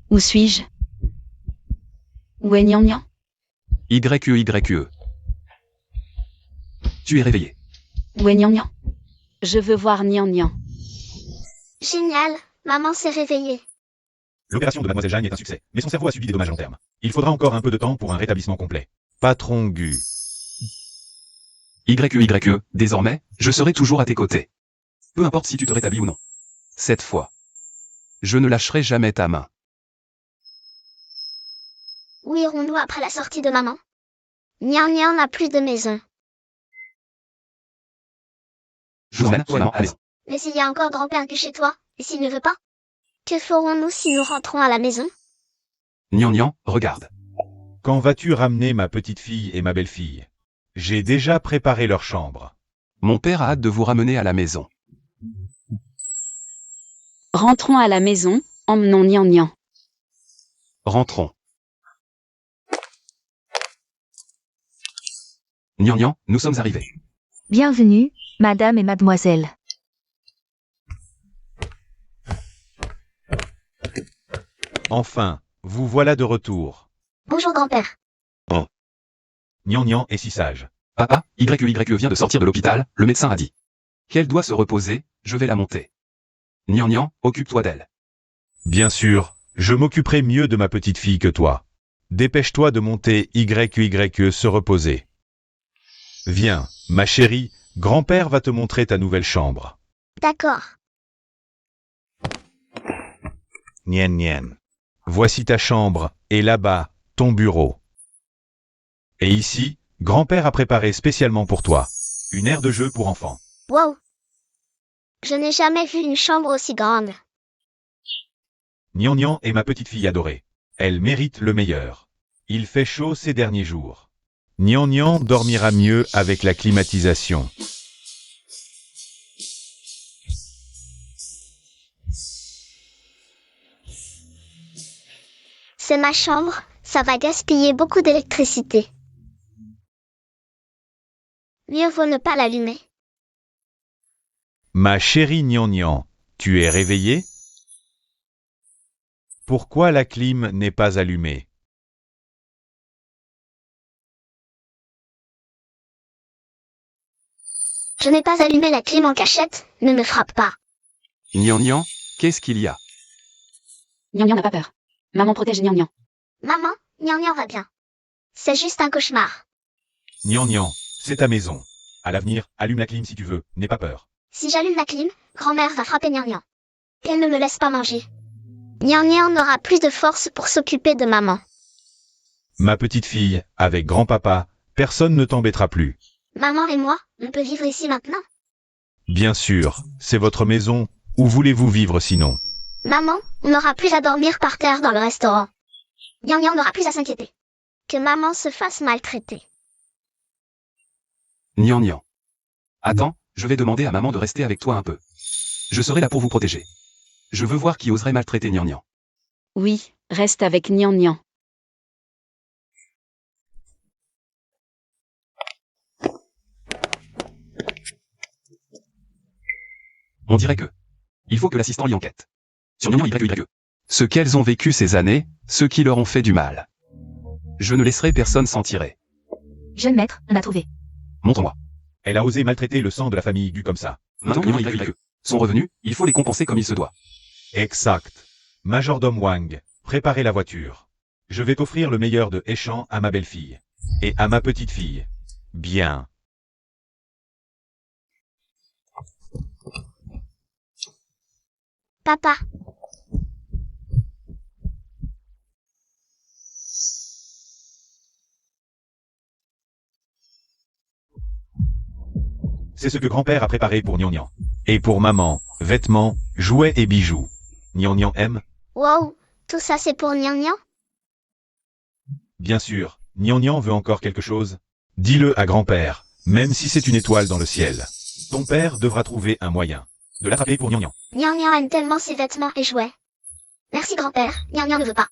Où suis-je? Où est Nian Nian? YE. Tu es réveillé. Où est Nian Nian? Je veux voir Nian Nian. Génial, maman s'est réveillée. L'opération de mademoiselle Jeanne est un succès, mais son cerveau a subi des dommages à long terme. Il faudra encore un peu de temps pour un rétablissement complet. Patron Gu. YE, désormais, je serai toujours à tes côtés. Peu importe si tu te rétablis ou non. Cette fois. Je ne lâcherai jamais ta main. Où irons-nous après la sortie de maman? Nian n'a plus de maison. Je vous emmène seulement à la maison. Mais il y a encore grand-père Gu chez toi, et s'il ne veut pas? Que ferons-nous si nous rentrons à la maison? Nian, regarde. Quand vas-tu ramener ma petite fille et ma belle-fille? J'ai déjà préparé leur chambre. Mon père a hâte de vous ramener à la maison. Rentrons à la maison, emmenons Nian Nian. Rentrons. Nian, nous sommes arrivés. Bienvenue, madame et mademoiselle. Enfin, vous voilà de retour. Bonjour grand-père. Nian est si sage. Papa, YE vient de sortir de l'hôpital, le médecin a dit qu'elle doit se reposer, je vais la monter. Nian, occupe-toi d'elle. Bien sûr, je m'occuperai mieux de ma petite fille que toi. Dépêche-toi de monter YE se reposer. Viens, ma chérie, grand-père va te montrer ta nouvelle chambre. D'accord. Nien. Voici ta chambre, et là-bas, ton bureau. Et ici, grand-père a préparé spécialement pour toi une aire de jeu pour enfants. Wow. Je n'ai jamais vu une chambre aussi grande. Nian est ma petite fille adorée. Elle mérite le meilleur. Il fait chaud ces derniers jours. Nian dormira mieux avec la climatisation. C'est ma chambre, ça va gaspiller beaucoup d'électricité. Mieux vaut ne pas l'allumer. Ma chérie Nian, tu es réveillée? Pourquoi la clim n'est pas allumée? Je n'ai pas allumé la clim en cachette, ne me frappe pas. Nian, qu'est-ce qu'il y a? Nian n'a pas peur. Maman protège Nian. Maman, Nian va bien. C'est juste un cauchemar. Nian, c'est ta maison. À l'avenir, allume la clim si tu veux, n'aie pas peur. Si j'allume la clim, grand-mère va frapper Nian. Qu'elle ne me laisse pas manger. Nian n'aura plus de force pour s'occuper de maman. Ma petite fille, avec grand-papa, personne ne t'embêtera plus. Maman et moi, on peut vivre ici maintenant. Bien sûr, c'est votre maison. Où voulez-vous vivre sinon? Maman, on n'aura plus à dormir par terre dans le restaurant. Nian n'aura plus à s'inquiéter. Que maman se fasse maltraiter. Nian. Attends, je vais demander à maman de rester avec toi un peu. Je serai là pour vous protéger. Je veux voir qui oserait maltraiter Nian. Oui, reste avec Nian. On dirait que... Il faut que l'assistant y enquête. Sur Nian YYE. Ce qu'elles ont vécu ces années, ceux qui leur ont fait du mal. Je ne laisserai personne s'en tirer. Jeune maître, on a trouvé. Montre-moi. Elle a osé maltraiter le sang de la famille Gu comme ça. Maintenant Nian YYE. Son revenu, il faut les compenser comme il se doit. Exact. Majordome Wang, préparez la voiture. Je vais t'offrir le meilleur de Échan à ma belle-fille. Et à ma petite fille. Bien. Papa, C'est ce que grand-père a préparé pour Nian. Et pour maman, vêtements, jouets et bijoux. Nian aime? wow, tout ça c'est pour Nian? Bien sûr, Nian veut encore quelque chose. Dis-le à grand-père, même si c'est une étoile dans le ciel. Ton père devra trouver un moyen de l'attraper pour Nian. Nian aime tellement ses vêtements et jouets. Merci grand-père, Nian ne veut pas.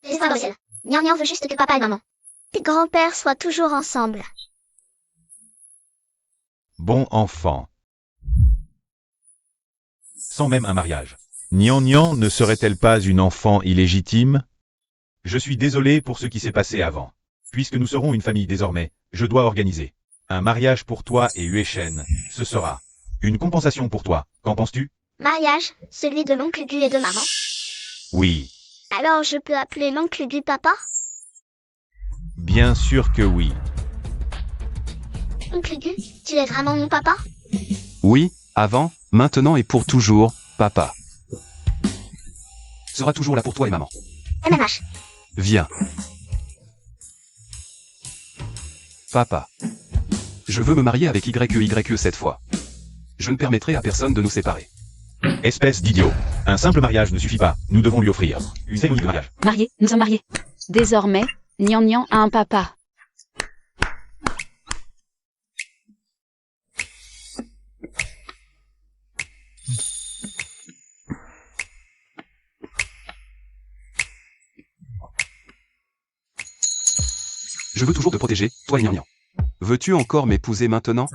Laisse-moi dans le ciel. Nian veut juste que papa et maman et grand-père soient toujours ensemble. Bon enfant. Sans même un mariage. Nian ne serait-elle pas une enfant illégitime? Je suis désolé pour ce qui s'est passé avant. Puisque nous serons une famille désormais, je dois organiser un mariage pour toi et Yuechen. Ce sera une compensation pour toi. Qu'en penses-tu? Mariage, celui de l'oncle Gu et de maman. Oui. Alors je peux appeler l'oncle Gu papa? Bien sûr que oui. Oncle Gu, tu es vraiment mon papa? Oui, avant, maintenant et pour toujours, papa. Sera toujours là pour toi et maman. MMH. Viens. Papa. Je veux me marier avec YE cette fois. Je ne permettrai à personne de nous séparer. Espèce d'idiot. Un simple mariage ne suffit pas. Nous devons lui offrir une cérémonie de mariage. Mariés, nous sommes mariés. Désormais, Nian a un papa. Je veux toujours te protéger, toi et Nian. Veux-tu encore m'épouser maintenant?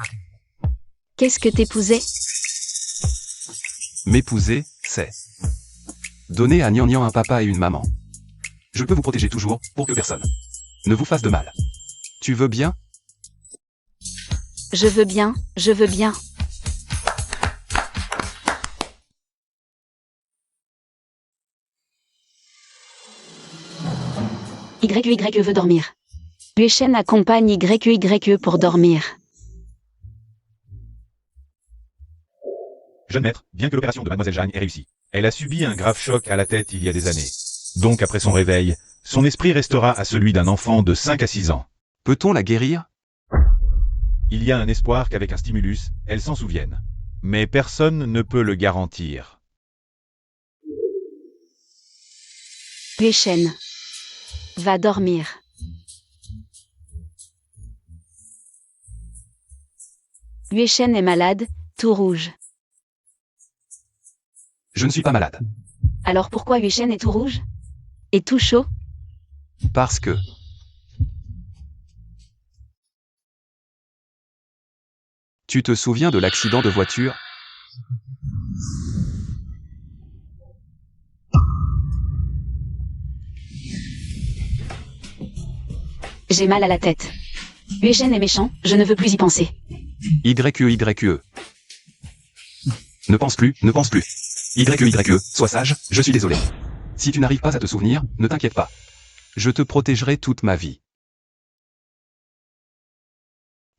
Qu'est-ce que t'épousais? M'épouser, c'est donner à Nian un papa et une maman. Je peux vous protéger toujours, pour que personne ne vous fasse de mal. Tu veux bien? Je veux bien, je veux bien. YE veut dormir. Yuechen accompagne YE pour dormir. Jeune maître, bien que l'opération de Mademoiselle Jeanne ait réussi, elle a subi un grave choc à la tête il y a des années. Donc après son réveil, son esprit restera à celui d'un enfant de 5 à 6 ans. Peut-on la guérir? Il y a un espoir qu'avec un stimulus, elle s'en souvienne. Mais personne ne peut le garantir. Yuechen va dormir. Yuechen est malade, tout rouge. Je ne suis pas malade. Alors pourquoi Yuechen est tout rouge? Et tout chaud? Parce que Tu te souviens de l'accident de voiture? J'ai mal à la tête. Uechen est méchant, je ne veux plus y penser. YE. Ne pense plus. YE, sois sage, je suis désolé. Si tu n'arrives pas à te souvenir, ne t'inquiète pas. Je te protégerai toute ma vie.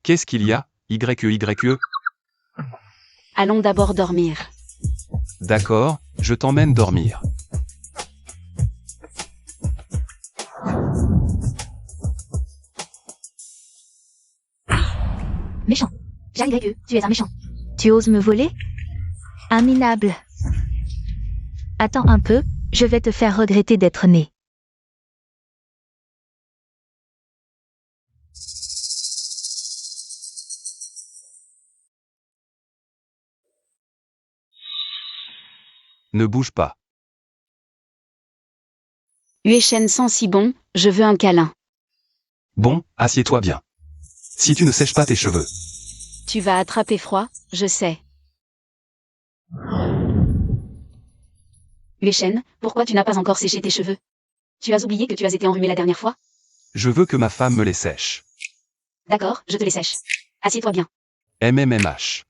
Qu'est-ce qu'il y a, YE? Allons d'abord dormir. D'accord, je t'emmène dormir. Méchant. JYE, tu es un méchant. Tu oses me voler? Un minable. Attends un peu, je vais te faire regretter d'être né. Ne bouge pas. Uechen sent si bon, je veux un câlin. Bon, assieds-toi bien. Si tu ne sèches pas tes cheveux. Tu vas attraper froid, je sais. Uechen, pourquoi tu n'as pas encore séché tes cheveux? Tu as oublié que tu as été enrhumé la dernière fois? Je veux que ma femme me les sèche. D'accord, je te les sèche. Assieds-toi bien. MMMH.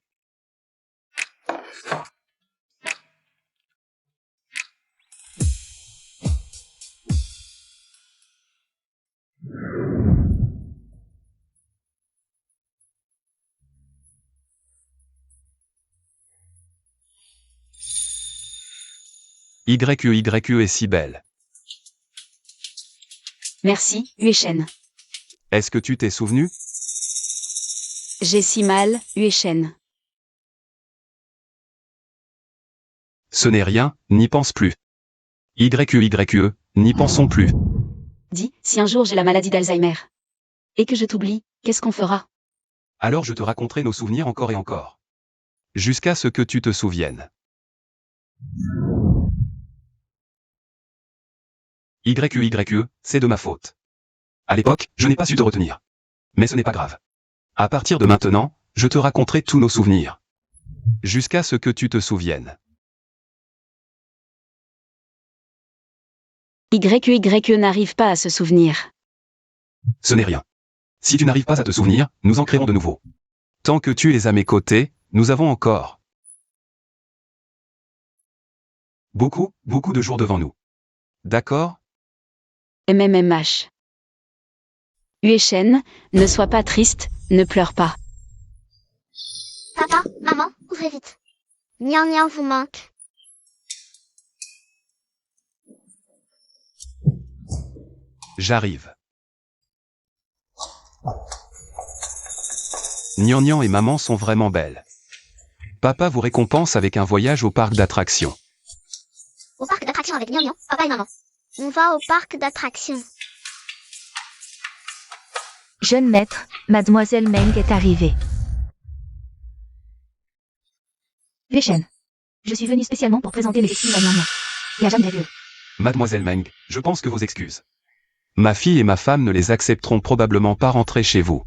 YE est si belle. Merci, Uechen. Est-ce que tu t'es souvenu? J'ai si mal, Uechen. Ce n'est rien, n'y pense plus. YE, n'y pensons plus. Dis, si un jour j'ai la maladie d'Alzheimer. Et que je t'oublie, qu'est-ce qu'on fera? Alors je te raconterai nos souvenirs encore et encore. Jusqu'à ce que tu te souviennes. YE, c'est de ma faute. À l'époque, je n'ai pas su te retenir. Mais ce n'est pas grave. À partir de maintenant, je te raconterai tous nos souvenirs. Jusqu'à ce que tu te souviennes. YE n'arrive pas à se souvenir. Ce n'est rien. Si tu n'arrives pas à te souvenir, nous en créerons de nouveaux. Tant que tu es à mes côtés, nous avons encore beaucoup de jours devant nous. D'accord? MMMH. Uechen, ne sois pas triste, ne pleure pas. Papa, maman, ouvrez vite. Nian vous manque. J'arrive. Nian et maman sont vraiment belles. Papa vous récompense avec un voyage au parc d'attractions. Au parc d'attractions avec Nian, papa et maman. On va au parc d'attractions. Jeune maître, Mademoiselle Meng est arrivée. Uechen. Je suis venue spécialement pour présenter mes excuses à Nian. Et à Jeanne Grévieux. Mademoiselle Meng, je pense que vos excuses. Ma fille et ma femme ne les accepteront probablement pas rentrer chez vous.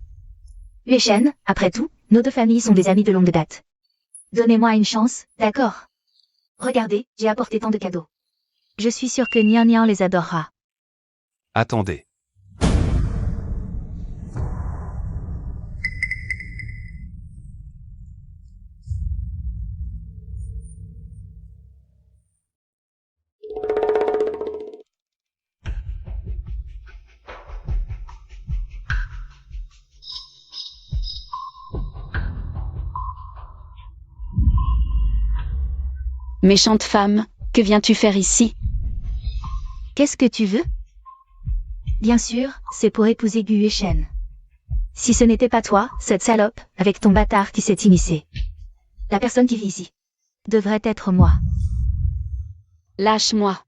Uechen, après tout, nos deux familles sont des amis de longue date. Donnez-moi une chance, d'accord? Regardez, j'ai apporté tant de cadeaux. Je suis sûre que Nian les adorera. Attendez. Méchante femme, que viens-tu faire ici? Qu'est-ce que tu veux? Bien sûr, c'est pour épouser Gu Uechen. Si ce n'était pas toi, cette salope, avec ton bâtard qui s'est immiscé. La personne qui vit ici. Devrait être moi. Lâche-moi.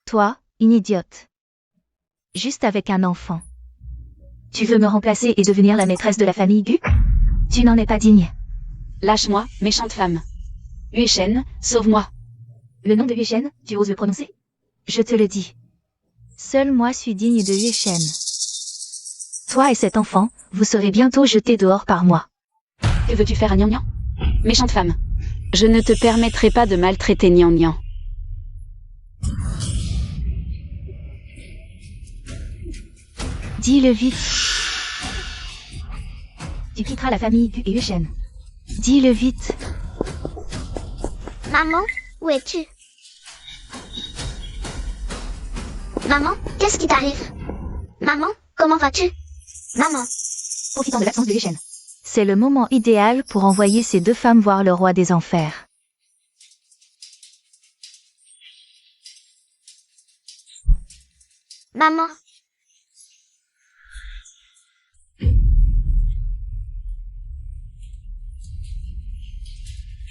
Toi, une idiote. Juste avec un enfant. Tu veux me remplacer et devenir la maîtresse de la famille Gu? Tu n'en es pas digne. Lâche-moi, méchante femme. Uechen, sauve-moi. Le nom de Uechen, tu oses le prononcer? Je te le dis. Seul moi suis digne de Uechen. Toi et cet enfant, vous serez bientôt jetés dehors par moi. Que veux-tu faire à Nian Nian? Méchante femme. Je ne te permettrai pas de maltraiter Nian Nian. Dis-le vite. Tu quitteras la famille Gu et Yuchen. Dis-le vite. Maman, où es-tu? Maman, qu'est-ce qui t'arrive? Maman, comment vas-tu? Maman. Profitant de l'absence de Yuchen. C'est le moment idéal pour envoyer ces deux femmes voir le roi des enfers. Maman.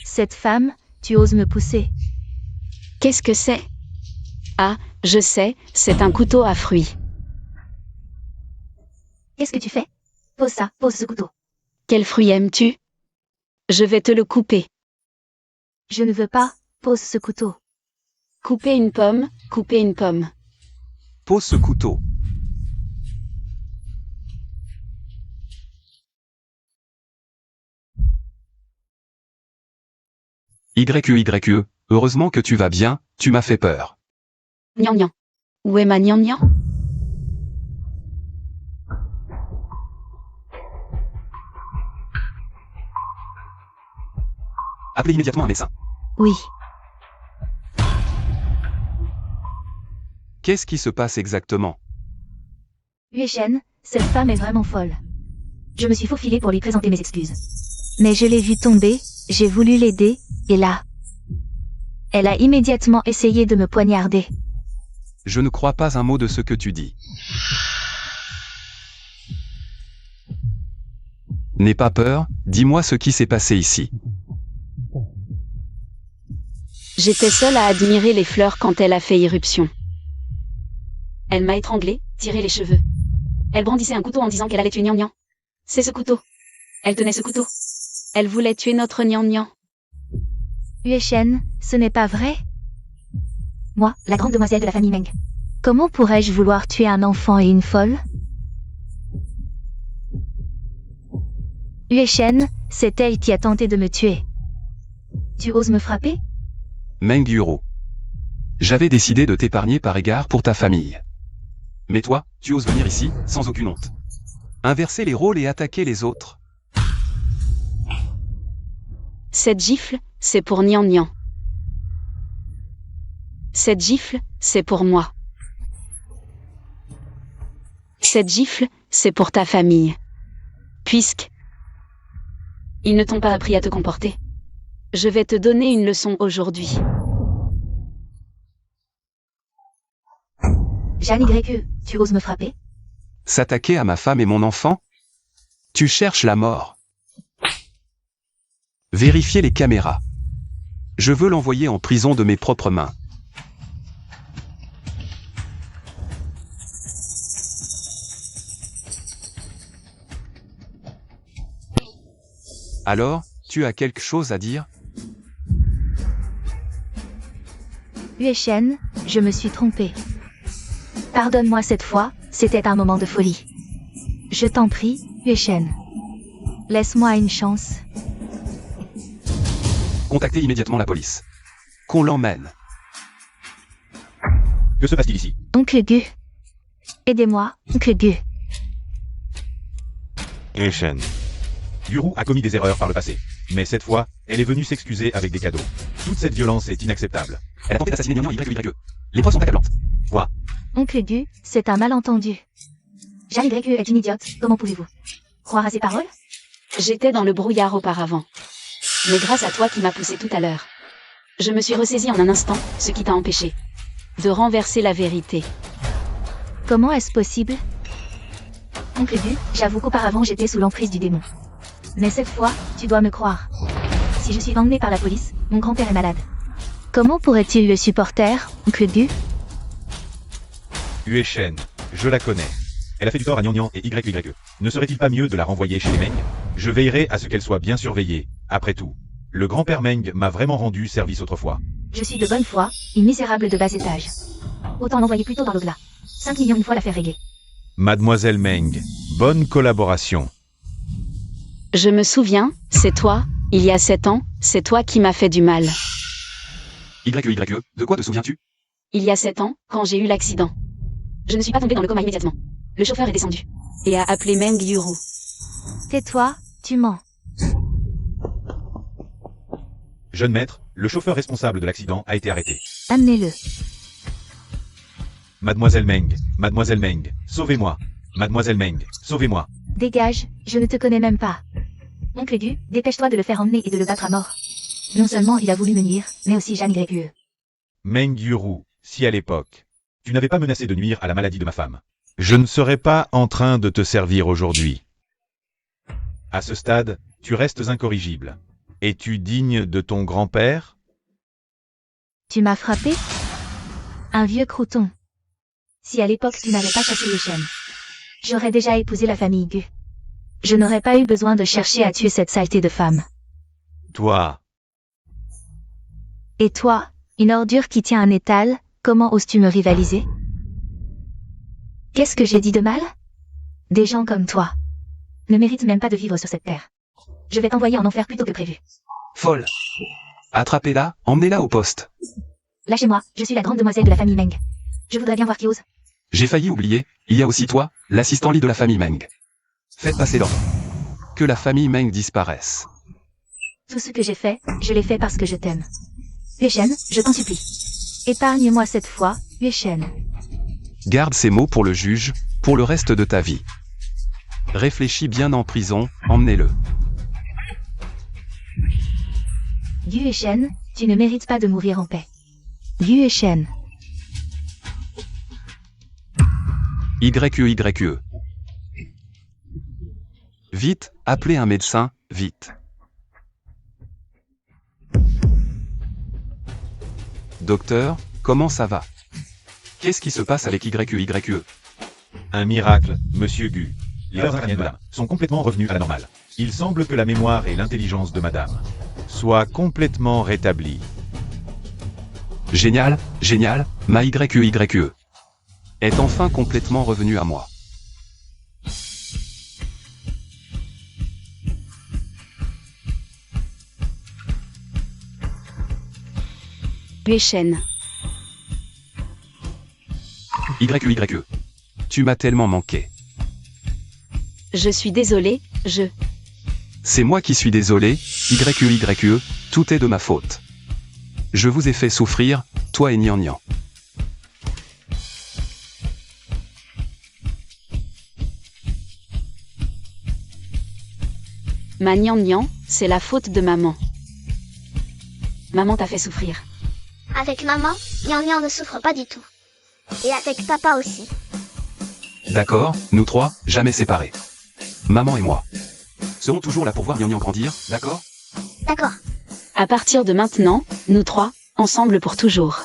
Cette femme, tu oses me pousser. Qu'est-ce que c'est? Ah, je sais, c'est un couteau à fruits. Qu'est-ce que tu fais? Pose ça, pose ce couteau. Quel fruit aimes-tu? Je vais te le couper. Je ne veux pas, pose ce couteau. Couper une pomme, couper une pomme. Pose ce couteau. YQYE, heureusement que tu vas bien, tu m'as fait peur. Nian Nian. Où est ma Nian Nian? Appelez immédiatement un médecin. Oui. Qu'est-ce qui se passe exactement? Yuchen, cette femme est vraiment folle. Je me suis faufilée pour lui présenter mes excuses. Mais je l'ai vue tomber, j'ai voulu l'aider, et là... Elle a immédiatement essayé de me poignarder. Je ne crois pas un mot de ce que tu dis. N'aie pas peur, dis-moi ce qui s'est passé ici. J'étais seule à admirer les fleurs quand elle a fait irruption. Elle m'a étranglée, tiré les cheveux. Elle brandissait un couteau en disant qu'elle allait tuer Nian Nian. C'est ce couteau. Elle tenait ce couteau. Elle voulait tuer notre Nian Nian. Yuchen, ce n'est pas vrai? Moi, la grande demoiselle de la famille Meng. Comment pourrais-je vouloir tuer un enfant et une folle? Yuchen, c'est elle qui a tenté de me tuer. Tu oses me frapper? Meng Yuro. J'avais décidé de t'épargner par égard pour ta famille. Mais toi, tu oses venir ici, sans aucune honte. Inverser les rôles et attaquer les autres. Cette gifle, c'est pour Nian Nian. Cette gifle, c'est pour moi. Cette gifle, c'est pour ta famille. Puisque ils ne t'ont pas appris à te comporter. Je vais te donner une leçon aujourd'hui. Jeanne YE, tu oses me frapper? S'attaquer à ma femme et mon enfant? Tu cherches la mort. Vérifiez les caméras. Je veux l'envoyer en prison de mes propres mains. Alors, tu as quelque chose à dire? Yuchen, je me suis trompée. Pardonne-moi cette fois, c'était un moment de folie. Je t'en prie, Yuchen. Laisse-moi une chance. Contactez immédiatement la police. Qu'on l'emmène. Que se passe-t-il ici? Oncle Gu. Aidez-moi, Oncle Gu. Yuchen. Guru a commis des erreurs par le passé. Mais cette fois, elle est venue s'excuser avec des cadeaux. Toute cette violence est inacceptable. Elle a tenté d'assassiner Nian Nian YQYE. Les preuves sont accablantes. Vois. Oncle Gu, c'est un malentendu. Jeanne YE est une idiote, comment pouvez-vous croire à ses paroles? J'étais dans le brouillard auparavant. Mais grâce à toi qui m'as poussé tout à l'heure. Je me suis ressaisie en un instant, ce qui t'a empêché de renverser la vérité. Comment est-ce possible? Oncle Gu, j'avoue qu'auparavant j'étais sous l'emprise du démon. Mais cette fois, tu dois me croire. Si je suis emmené par la police, mon grand-père est malade. Comment pourrait-il le supporter, Oncle Gu? Yuchen, je la connais. Elle a fait du tort à Nian Nian et YYE. Ne serait-il pas mieux de la renvoyer chez les Meng? Je veillerai à ce qu'elle soit bien surveillée. Après tout, le grand-père Meng m'a vraiment rendu service autrefois. Je suis de bonne foi, une misérable de bas étage. Autant l'envoyer plutôt dans l'au-delà. 5 millions une fois l'affaire réglée. Mademoiselle Meng, bonne collaboration. Je me souviens, c'est toi, il y a 7 ans, c'est toi qui m'as fait du mal. De quoi te souviens-tu? Il y a 7 ans, quand j'ai eu l'accident. Je ne suis pas tombée dans le coma immédiatement. Le chauffeur est descendu. Et a appelé Meng Yuru. Tais-toi, tu mens. Jeune maître, le chauffeur responsable de l'accident a été arrêté. Amenez-le. Mademoiselle Meng, sauvez-moi. Mademoiselle Meng, sauvez-moi. Dégage, je ne te connais même pas. Oncle Gu, dépêche-toi de le faire emmener et de le battre à mort. Non seulement il a voulu me nuire, mais aussi Jeanne YE. Meng Yuru, si à l'époque, tu n'avais pas menacé de nuire à la maladie de ma femme, je ne serais pas en train de te servir aujourd'hui. À ce stade, tu restes incorrigible. Es-tu digne de ton grand-père? Tu m'as frappé? Un vieux crouton. Si à l'époque tu n'avais pas chassé les chaînes, j'aurais déjà épousé la famille Gu. Je n'aurais pas eu besoin de chercher à tuer cette saleté de femme. Toi, Et toi, une ordure qui tient un étal, comment oses-tu me rivaliser? Qu'est-ce que j'ai dit de mal? Des gens comme toi ne méritent même pas de vivre sur cette terre. Je vais t'envoyer en enfer plus tôt que prévu. Folle. Attrapez-la, emmenez-la au poste. Lâchez-moi, je suis la grande demoiselle de la famille Meng. Je voudrais bien voir qui ose. J'ai failli oublier, il y a aussi toi, l'assistant lit de la famille Meng. Faites passer l'ordre. Que la famille Meng disparaisse. Tout ce que j'ai fait, je l'ai fait parce que je t'aime. Yueshen, je t'en supplie. Épargne-moi cette fois, Yueshen. Garde ces mots pour le juge, pour le reste de ta vie. Réfléchis bien en prison, emmenez-le. Yueshen, tu ne mérites pas de mourir en paix. Yueshen. YE. Vite, appelez un médecin, vite. Docteur, comment ça va? Qu'est-ce qui se passe avec YE? un miracle, monsieur Gu. Les heures crâniennes de madame sont complètement revenues à la normale. Il semble que la mémoire et l'intelligence de madame soient complètement rétablies. Génial, génial, ma YE est enfin complètement revenu à moi. Yueshen. YE. Tu m'as tellement manqué. Je suis désolé, C'est moi qui suis désolé, YE, tout est de ma faute. Je vous ai fait souffrir, toi et Nian Nian. Ma Nian Nian, c'est la faute de maman. Maman t'a fait souffrir. Avec maman, Nian Nian ne souffre pas du tout. Et avec papa aussi. D'accord, nous trois, jamais séparés. Maman et moi serons toujours là pour voir Nian Nian grandir, d'accord? D'accord. À partir de maintenant, nous trois, ensemble pour toujours.